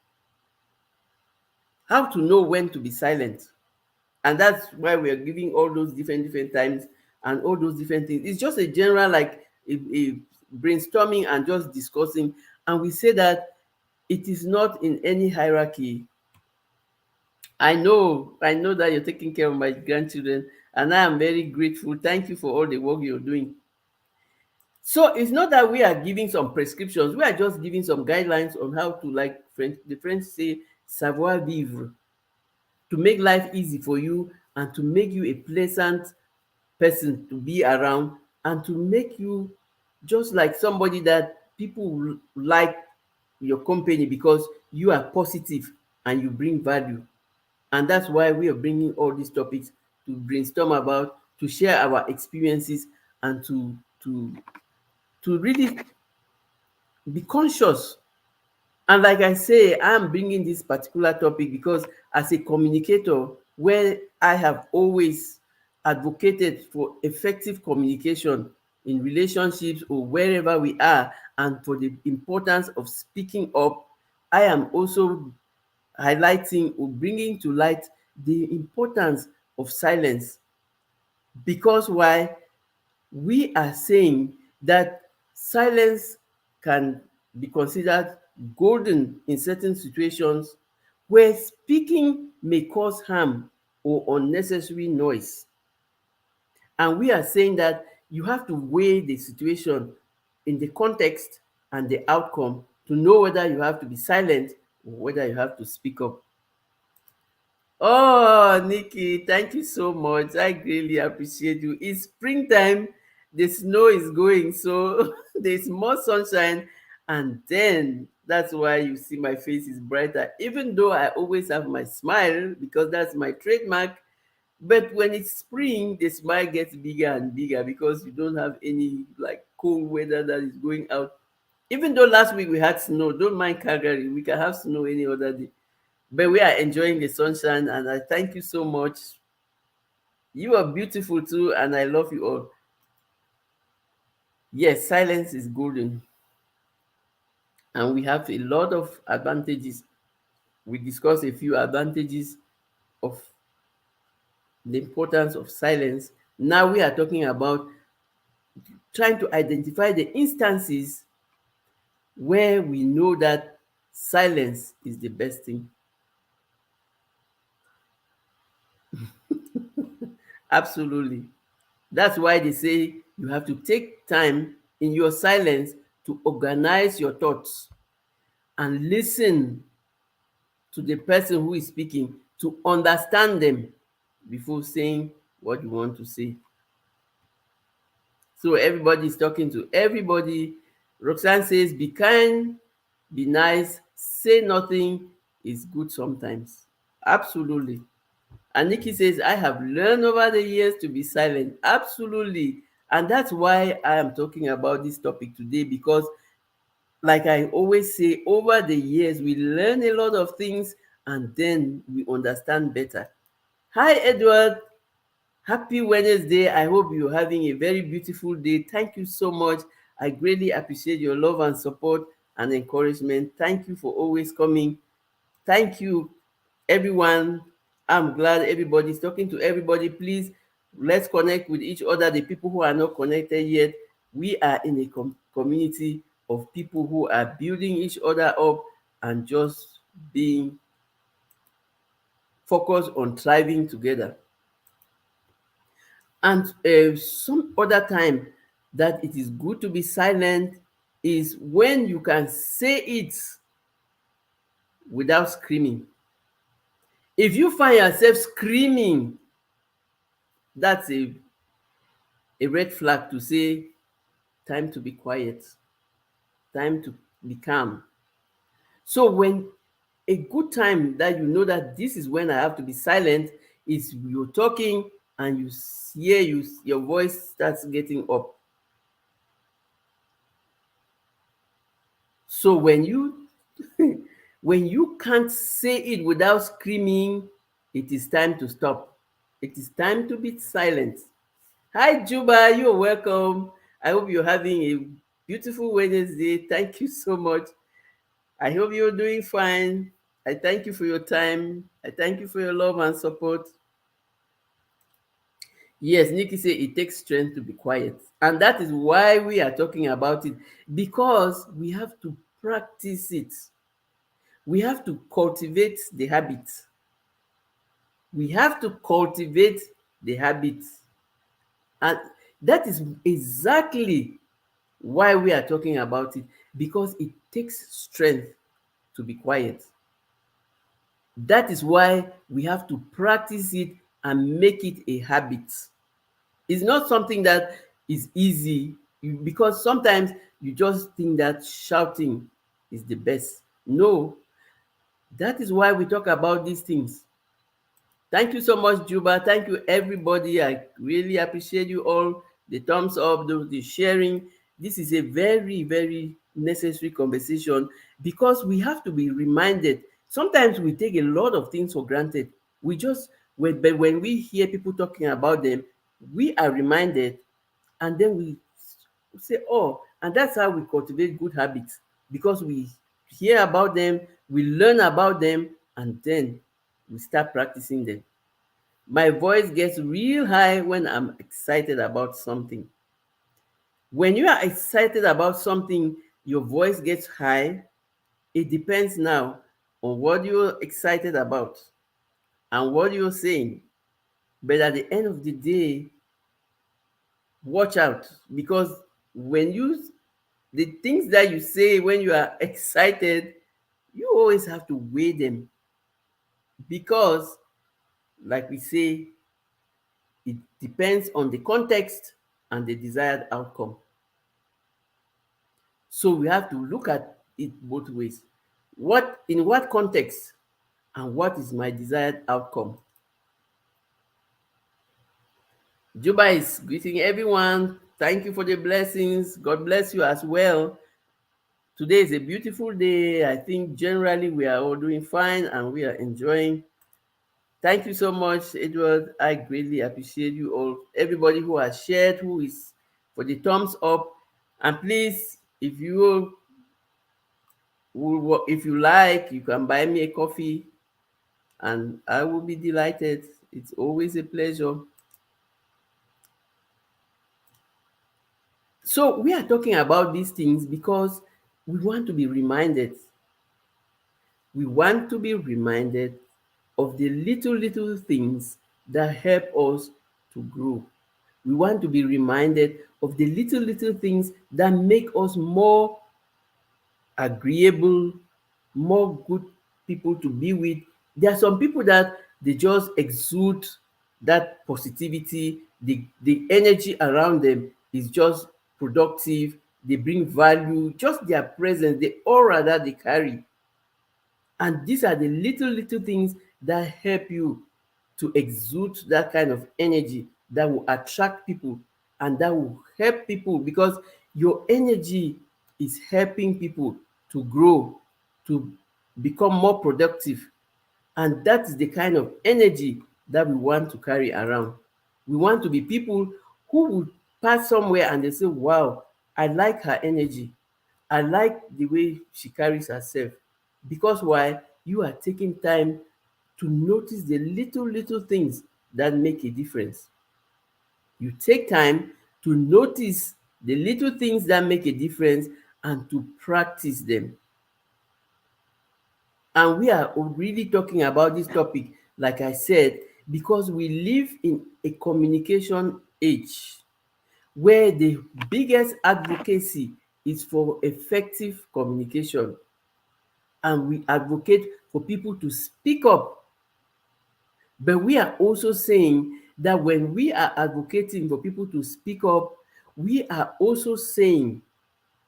how to know when to be silent. And that's why we are giving all those different times and all those different things. It's just a general, like a brainstorming and just discussing. And we say that it is not in any hierarchy. I know that you're taking care of my grandchildren, and I am very grateful. Thank you for all the work you're doing. So it's not that we are giving some prescriptions, we are just giving some guidelines on how to, like the French say, savoir vivre, to make life easy for you and to make you a pleasant person to be around, and to make you just like somebody that people will like your company because you are positive and you bring value. And that's why we are bringing all these topics to brainstorm about, to share our experiences, and to really be conscious. And like I say, I'm bringing this particular topic because as a communicator, where I have always advocated for effective communication in relationships or wherever we are, and for the importance of speaking up, I am also highlighting or bringing to light the importance of silence. Because why? We are saying that silence can be considered golden in certain situations where speaking may cause harm or unnecessary noise. And we are saying that you have to weigh the situation in the context and the outcome to know whether you have to be silent or whether you have to speak up. Oh, Nikki, thank you so much. I really appreciate you. It's springtime, the snow is going, so there's more sunshine, and then that's why you see my face is brighter. Even though I always have my smile because that's my trademark, but when it's spring, the smile gets bigger and bigger because you don't have any like cold weather that is going out. Even though last week we had snow, don't mind Calgary, we can have snow any other day. But we are enjoying the sunshine, and I thank you so much. You are beautiful too, and I love you all. Yes, silence is golden, and we have a lot of advantages. We discussed a few advantages of the importance of silence. Now we are talking about trying to identify the instances where we know that silence is the best thing. Absolutely. That's why they say you have to take time in your silence to organize your thoughts and listen to the person who is speaking, to understand them before saying what you want to say. So everybody is talking to everybody. Roxanne says, be kind, be nice, say nothing is good sometimes. Absolutely. And Nikki says, I have learned over the years to be silent. Absolutely. And that's why I am talking about this topic today, because like I always say, over the years, we learn a lot of things and then we understand better. Hi, Edward. Happy Wednesday. I hope you're having a very beautiful day. Thank you so much. I greatly appreciate your love and support and encouragement. Thank you for always coming. Thank you, everyone. I'm glad everybody's talking to everybody. Please, let's connect with each other. The people who are not connected yet, we are in a community of people who are building each other up and just being focused on thriving together. And some other time that it is good to be silent is when you can say it without screaming. If you find yourself screaming, that's a red flag to say, time to be quiet, time to be calm. So when a good time that you know that this is when I have to be silent is you're talking and you hear your voice starts getting up. So when you when you can't say it without screaming, it is time to stop. It is time to be silent. Hi Juba, you're welcome. I hope you're having a beautiful Wednesday. Thank you so much. I hope you're doing fine. I thank you for your time. I thank you for your love and support. Yes, Nikki said it takes strength to be quiet. And that is why we are talking about it, because we have to practice it. We have to cultivate the habit. We have to cultivate the habit. And that is exactly why we are talking about it, because it takes strength to be quiet. That is why we have to practice it and make it a habit. It's not something that is easy, because sometimes you just think that shouting is the best. No, that is why we talk about these things. Thank you so much, Juba. Thank you, everybody. I really appreciate you all. The thumbs up, the sharing. This is a very, very necessary conversation, because we have to be reminded. Sometimes we take a lot of things for granted. We just, but when we hear people talking about them, we are reminded, and then we say, oh, and that's how we cultivate good habits, because we hear about them, we learn about them, and then we start practicing them. My voice gets real high when I'm excited about something. When you are excited about something, your voice gets high. It depends now on what you're excited about and what you're saying. But at the end of the day, watch out, because when you the things that you say when you are excited, you always have to weigh them, because, like we say, it depends on the context and the desired outcome. So we have to look at it both ways. In what context, and what is my desired outcome? Juba is greeting everyone. Thank you for the blessings. God bless you as well. Today is a beautiful day. I think generally we are all doing fine and we are enjoying. Thank you so much, Edward. I greatly appreciate you all. Everybody who has shared, who is for the thumbs up. And please, if you like, you can buy me a coffee and I will be delighted. It's always a pleasure. So we are talking about these things because we want to be reminded. We want to be reminded of the little things that help us to grow. We want to be reminded of the little things that make us more agreeable, more good people to be with. There are some people that they just exude that positivity, the energy around them is just productive, they bring value, just their presence, the aura that they carry. And these are the little things that help you to exude that kind of energy that will attract people and that will help people, because your energy is helping people to grow, to become more productive. And that is the kind of energy that we want to carry around. We want to be people who would pass somewhere and they say, wow, I like her energy. I like the way she carries herself. Because why? You are taking time to notice the little, little things that make a difference. You take time to notice the little things that make a difference and to practice them. And we are really talking about this topic, like I said, because we live in a communication age where the biggest advocacy is for effective communication. And we advocate for people to speak up. But we are also saying that when we are advocating for people to speak up, we are also saying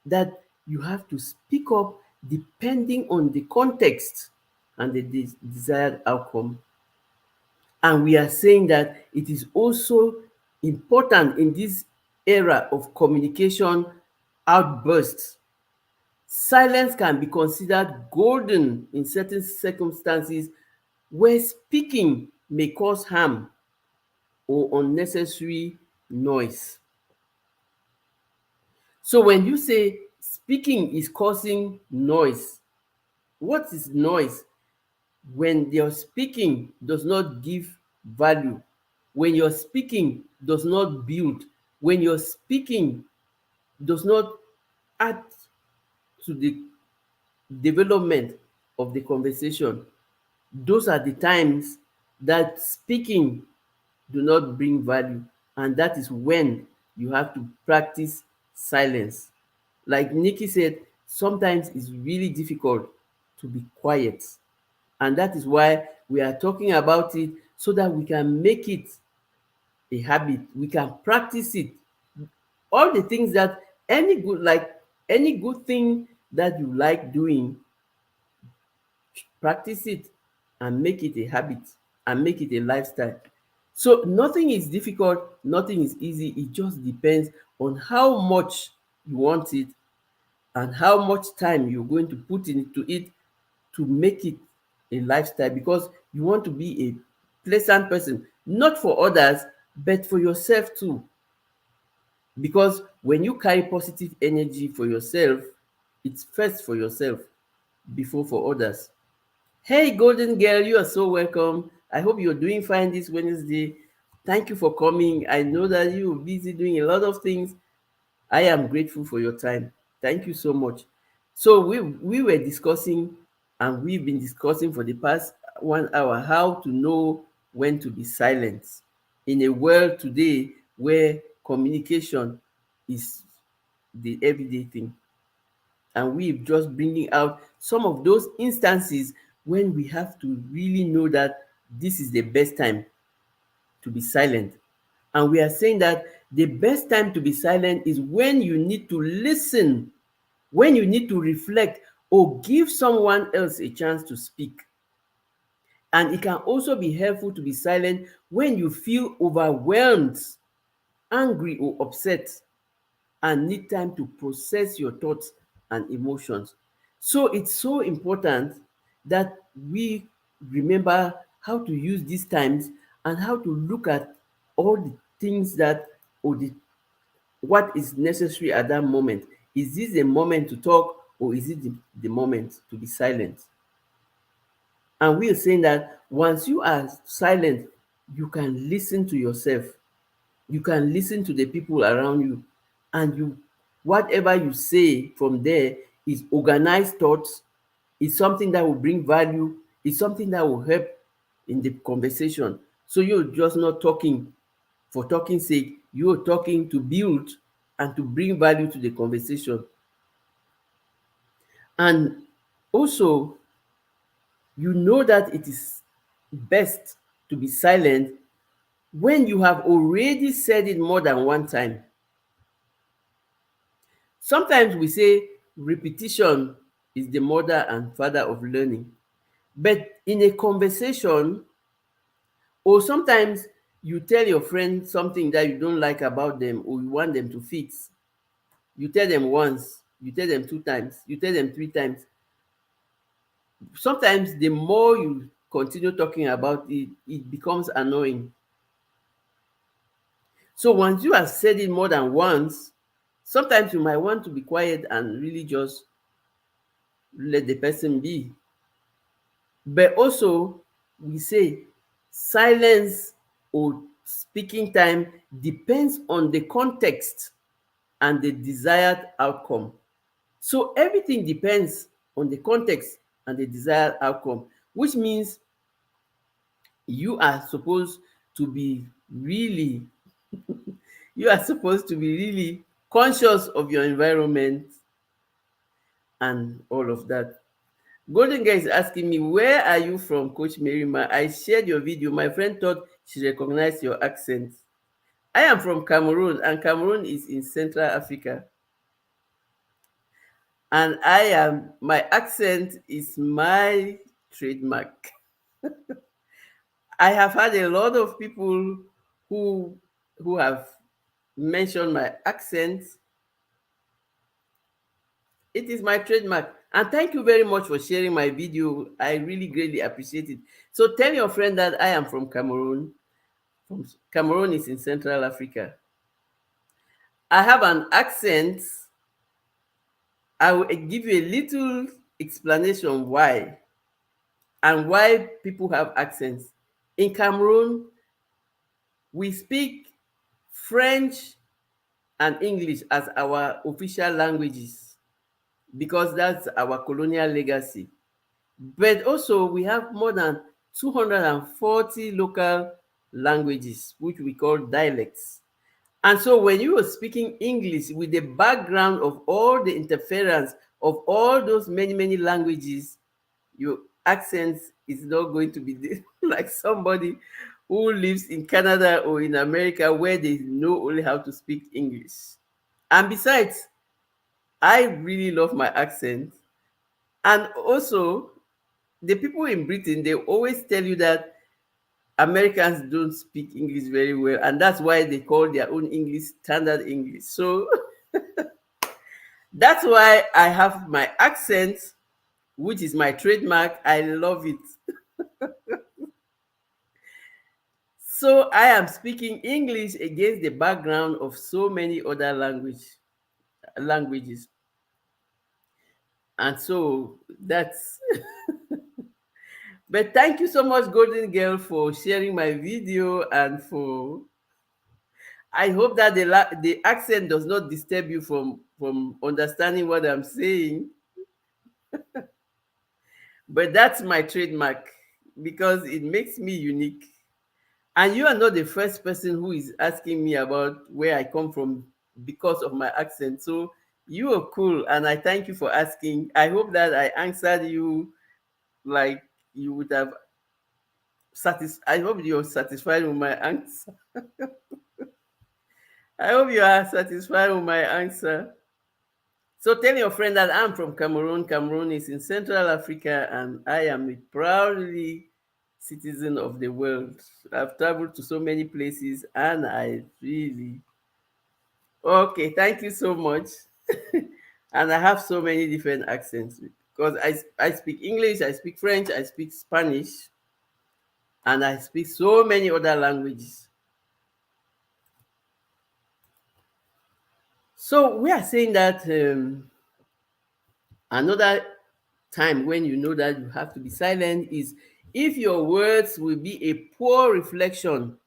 that you have to speak up depending on the context and the desired outcome. And we are saying that it is also important in this era of communication outbursts. Silence can be considered golden in certain circumstances where speaking may cause harm or unnecessary noise. So when you say speaking is causing noise, what is noise? When your speaking does not give value, when your speaking does not build, when your speaking does not add to the development of the conversation, those are the times that speaking do not bring value, and that is when you have to practice silence. Like Nikki said, sometimes it's really difficult to be quiet, and that is why we are talking about it, so that we can make it a habit, we can practice it. All the things that any good thing that you like doing, practice it and make it a habit and make it a lifestyle. So nothing is difficult, nothing is easy. It just depends on how much you want it and how much time you're going to put into it to make it a lifestyle, because you want to be a pleasant person, not for others, but for yourself too. Because when you carry positive energy for yourself, it's first for yourself before for others. Hey, Golden Girl, you are so welcome. I hope you're doing fine this Wednesday. Thank you for coming. I know that you're busy doing a lot of things. I am grateful for your time. Thank you so much. So we were discussing, and we've been discussing for the past 1 hour, how to know when to be silent in a world today where communication is the everyday thing. And we're just bringing out some of those instances when we have to really know that this is the best time to be silent. And we are saying that the best time to be silent is when you need to listen, when you need to reflect or give someone else a chance to speak. And it can also be helpful to be silent when you feel overwhelmed, angry, or upset, and need time to process your thoughts and emotions. So it's so important that we remember how to use these times and how to look at all the things that, or the what is necessary at that moment. Is this a moment to talk, or is it the moment to be silent? And we are saying that once you are silent, you can listen to yourself, you can listen to the people around you, and you, whatever you say from there is organized thoughts, is something that will bring value, is something that will help in the conversation. So you're just not talking for talking sake, you're talking to build and to bring value to the conversation. And also, you know that it is best to be silent when you have already said it more than one time. Sometimes we say repetition is the mother and father of learning. But in a conversation, or sometimes you tell your friend something that you don't like about them or you want them to fix. You tell them once, you tell them 2 times, you tell them 3 times. Sometimes the more you continue talking about it, it becomes annoying. So once you have said it more than once, sometimes you might want to be quiet and really just let the person be. But also, we say silence or speaking time depends on the context and the desired outcome. So everything depends on the context and the desired outcome, which means you are supposed to be really, you are supposed to be really conscious of your environment and all of that. Golden Girl is asking me, where are you from, Coach Merima? I shared your video. My friend thought she recognized your accent. I am from Cameroon, and Cameroon is in Central Africa. And my accent is my trademark. I have had a lot of people who have mentioned my accent. It is my trademark. And thank you very much for sharing my video. I really greatly appreciate it. So tell your friend that I am from Cameroon. Cameroon is in Central Africa. I have an accent. I will give you a little explanation why and why people have accents. In Cameroon, we speak French and English as our official languages because that's our colonial legacy. But also, we have more than 240 local languages, which we call dialects. And so, when you are speaking English with the background of all the interference of all those many, many languages, your accent is not going to be like somebody who lives in Canada or in America where they know only how to speak English. And besides, I really love my accent. And also, the people in Britain, they always tell you that Americans don't speak English very well, and that's why they call their own English standard English. So that's why I have my accent, which is my trademark. I love it. So I am speaking English against the background of so many other languages. And so that's but thank you so much, Golden Girl, for sharing my video and for I hope that the accent does not disturb you from understanding what I'm saying. But that's my trademark because it makes me unique. And you are not the first person who is asking me about where I come from because of my accent. So you are cool, and I thank you for asking. I hope that I answered you like you would have I hope you're satisfied with my answer. I hope you are satisfied with my answer. So tell your friend that I'm from Cameroon. Cameroon is in Central Africa, and I am a proudly citizen of the world. I've traveled to so many places, and I really okay. Thank you so much. And I have so many different accents because I speak English, I speak French, I speak Spanish, and I speak so many other languages. So we are saying that another time when you know that you have to be silent is if your words will be a poor reflection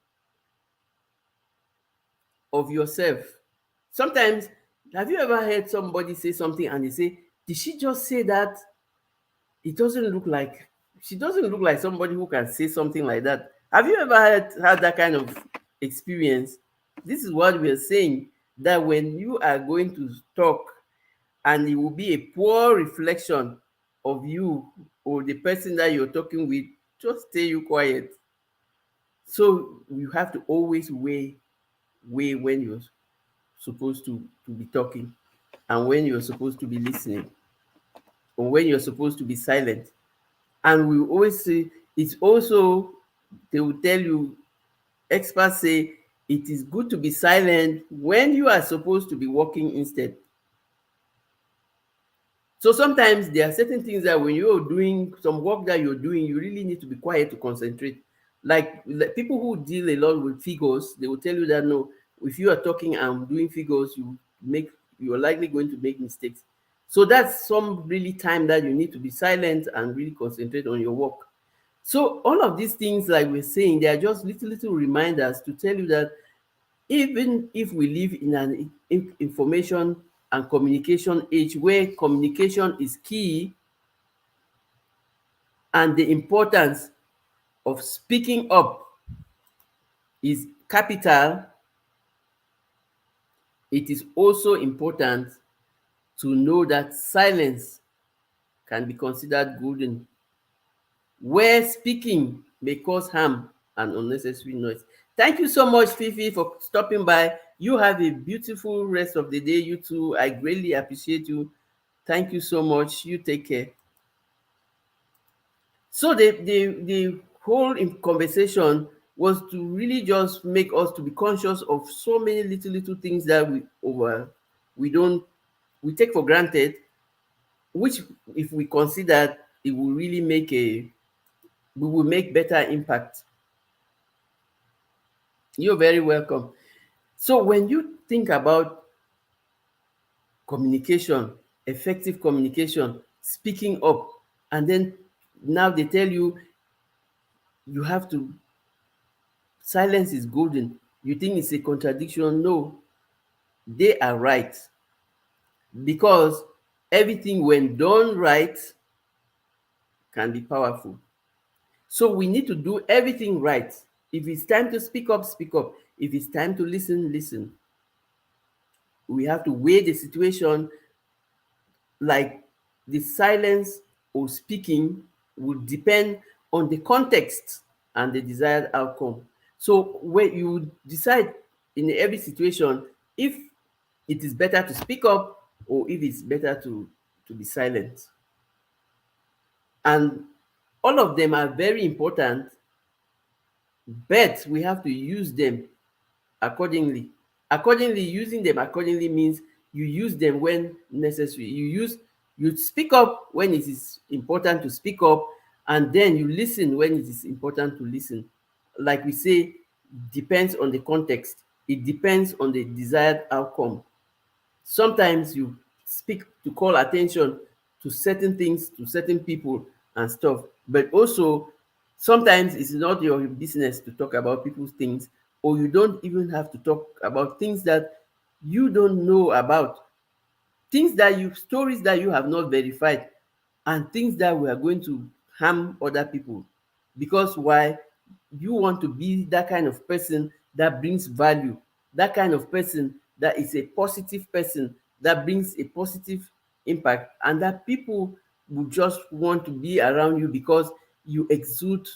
of yourself. Sometimes, have you ever heard somebody say something and they say, did she just say that? It doesn't look like, she doesn't look like somebody who can say something like that. Have you ever had that kind of experience? This is what we're saying, that when you are going to talk and it will be a poor reflection of you or the person that you're talking with, just stay you quiet. So you have to always weigh when you're supposed to be talking and when you're supposed to be listening or when you're supposed to be silent. And we always say it's also, they will tell you, experts say it is good to be silent when you are supposed to be working instead. So sometimes there are certain things that when you're doing some work that you're doing, you really need to be quiet to concentrate. Like people who deal a lot with figures, they will tell you that no, if you are talking and doing figures, you're likely going to make mistakes. So that's some really time that you need to be silent and really concentrate on your work. So all of these things, like we're saying, they are just little reminders to tell you that even if we live in an information and communication age where communication is key and the importance of speaking up is capital, it is also important to know that silence can be considered golden, where speaking may cause harm and unnecessary noise. Thank you so much, Fifi, for stopping by. You have a beautiful rest of the day. You too. I greatly appreciate you. Thank you so much. You take care. So the whole conversation was to really just make us to be conscious of so many little things that we don't we take for granted, which if we consider, it will really make a we will make better impact. You're very welcome. So when you think about communication, effective communication, speaking up, and then now they tell you you have to silence is golden. You think it's a contradiction? No, they are right, because everything when done right can be powerful. So we need to do everything right. If it's time to speak up, speak up. If it's time to listen, listen. We have to weigh the situation, like the silence or speaking will depend on the context and the desired outcome. So when you decide in every situation if it is better to speak up or if it's better to be silent. And all of them are very important, but we have to use them accordingly. Using them accordingly means you use them when necessary. You speak up when it is important to speak up, and then you listen when it is important to listen. Like we say, depends on the context. It depends on the desired outcome. Sometimes you speak to call attention to certain things, to certain people and stuff, but also sometimes it's not your business to talk about people's things, or you don't even have to talk about things that you don't know about, things that you stories that you have not verified, and things that we are going to harm other people. Because why? You want to be that kind of person that brings value, that kind of person that is a positive person, that brings a positive impact, and that people will just want to be around you because you exude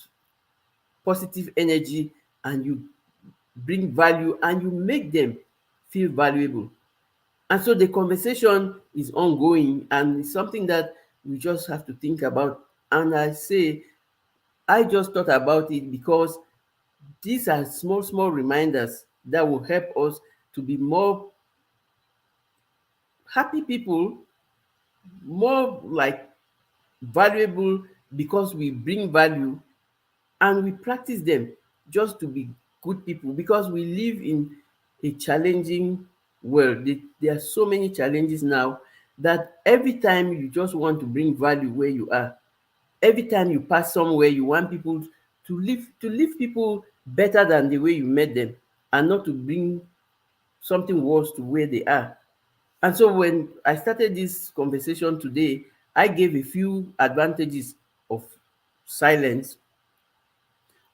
positive energy and you bring value and you make them feel valuable. And so the conversation is ongoing and it's something that we just have to think about. And I say, I just thought about it because these are small reminders that will help us to be more happy people, more like valuable, because we bring value and we practice them just to be good people, because we live in a challenging world. There are so many challenges now that every time you just want to bring value where you are. Every time you pass somewhere, you want people to leave people better than the way you met them, and not to bring something worse to where they are. And so when I started this conversation today, I gave a few advantages of silence,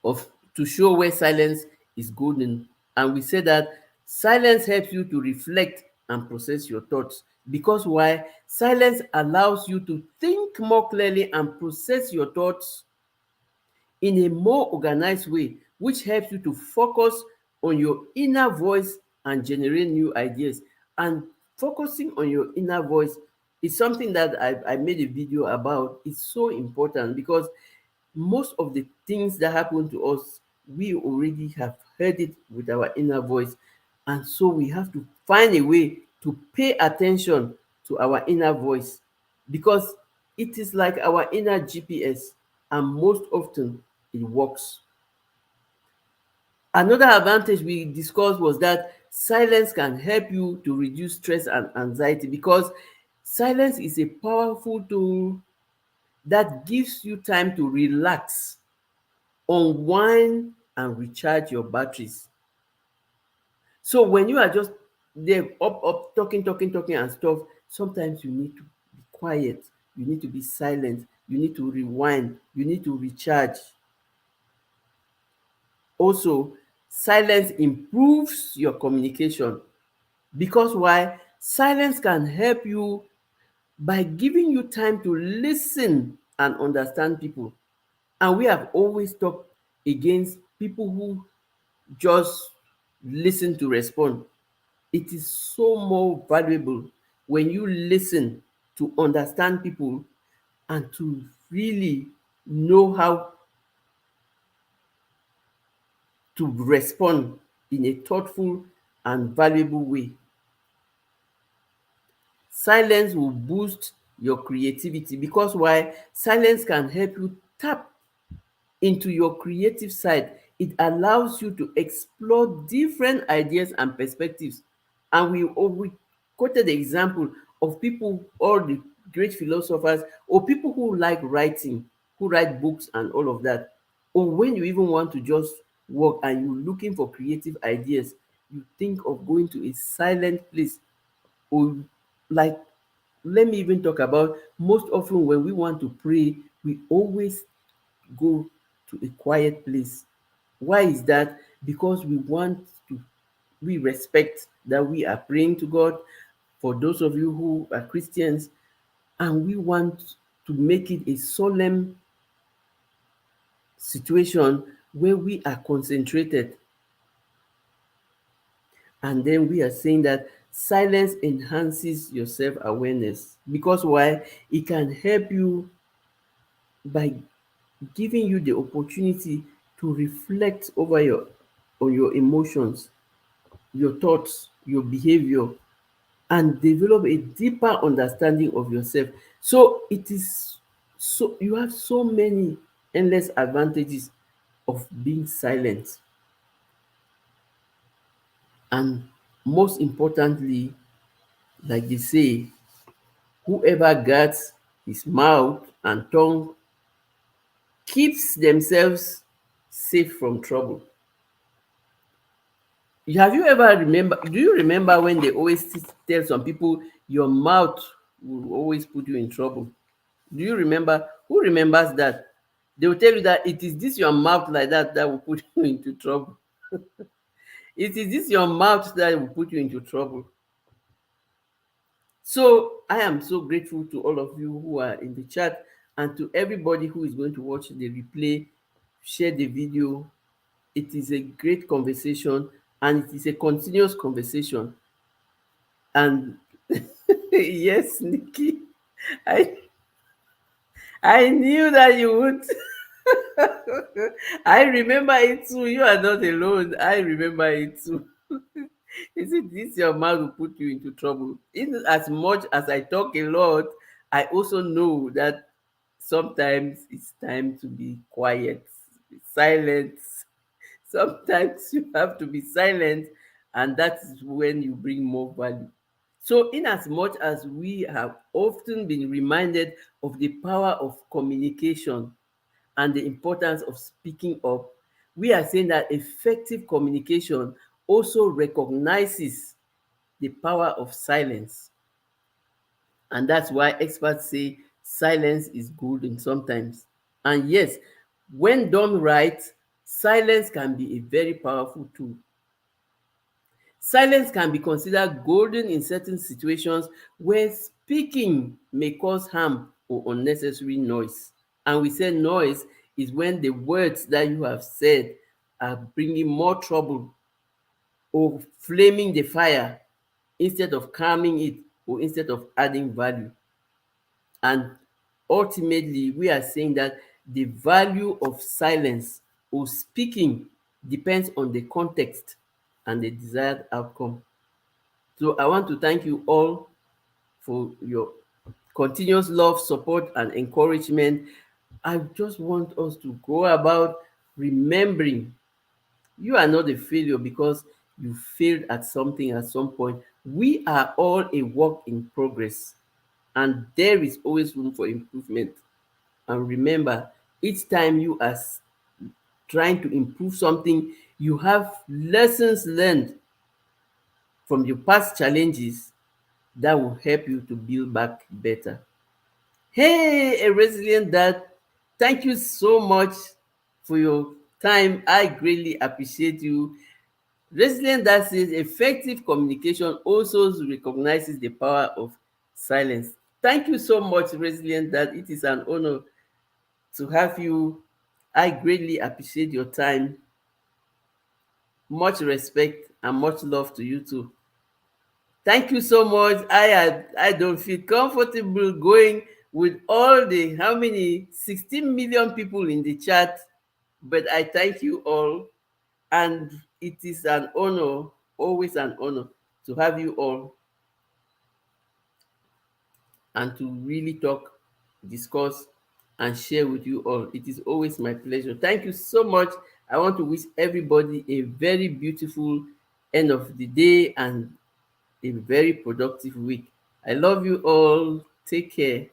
of to show where silence is golden. And we said that silence helps you to reflect and process your thoughts. Because why? Silence allows you to think more clearly and process your thoughts in a more organized way, which helps you to focus on your inner voice and generate new ideas. And focusing on your inner voice is something that I made a video about. It's so important because most of the things that happen to us, we already have heard it with our inner voice. And so we have to find a way to pay attention to our inner voice, because it is like our inner GPS, and most often it works. Another advantage we discussed was that silence can help you to reduce stress and anxiety, because silence is a powerful tool that gives you time to relax, unwind, and recharge your batteries. So when you are just there up talking and stuff, sometimes you need to be quiet, you need to be silent, you need to rewind, you need to recharge. Also, silence improves your communication, because why? Silence can help you by giving you time to listen and understand people. And we have always talked against people who just listen to respond. It is so more valuable when you listen to understand people and to really know how to respond in a thoughtful and valuable way. Silence will boost your creativity, because why? Silence can help you tap into your creative side. It allows you to explore different ideas and perspectives. And we quoted the example of people, all the great philosophers, or people who like writing, who write books and all of that. Or when you even want to just work and you're looking for creative ideas, you think of going to a silent place. Or like, let me even talk about, most often when we want to pray, we always go to a quiet place. Why is that? Because we respect that we are praying to God. For those of you who are Christians, and we want to make it a solemn situation where we are concentrated. And then we are saying that silence enhances your self-awareness, because why? It can help you by giving you the opportunity to reflect over your on your emotions, your thoughts, your behavior, and develop a deeper understanding of yourself. So it is, so you have so many endless advantages of being silent. And most importantly, like they say, whoever guards his mouth and tongue keeps themselves safe from trouble. Have you ever remember, do you remember when they always tell some people your mouth will always put you in trouble? Do you remember? Who remembers that? They will tell you that it is this your mouth like that will put you into trouble. It is this your mouth that will put you into trouble. So I am so grateful to all of you who are in the chat, and to everybody who is going to watch the replay. Share the video. It is a great conversation, and it is a continuous conversation. And yes, Nikki, I I knew that you would. I remember it too. You are not alone. I remember it too. Is it this your mouth will put you into trouble? In as much as I talk a lot, I also know that sometimes it's time to be quiet, be silent. Sometimes you have to be silent, and that is when you bring more value. So, in as much as we have often been reminded of the power of communication and the importance of speaking up, we are saying that effective communication also recognizes the power of silence. And that's why experts say silence is golden sometimes. And yes, when done right, silence can be a very powerful tool. Silence can be considered golden in certain situations where speaking may cause harm or unnecessary noise. And we say noise is when the words that you have said are bringing more trouble or flaming the fire instead of calming it, or instead of adding value. And ultimately, we are saying that the value of silence or speaking depends on the context and the desired outcome. So I want to thank you all for your continuous love, support, and encouragement. I just want us to go about remembering you are not a failure because you failed at something at some point. We are all a work in progress, and there is always room for improvement. And remember, each time you are trying to improve something, you have lessons learned from your past challenges that will help you to build back better. Hey, a resilient dad, thank you so much for your time. I greatly appreciate you. Resilient dad says effective communication also recognizes the power of silence. Thank you so much, Resilient Dad. It is an honor to have you. I greatly appreciate your time. Much respect and much love to you too. Thank you so much. I don't feel comfortable going with all the how many 16 million people in the chat, but I thank you all, and it is an honor, always an honor to have you all and to really talk, discuss, and share with you all. It is always my pleasure. Thank you so much. I want to wish everybody a very beautiful end of the day and a very productive week. I love you all. Take care.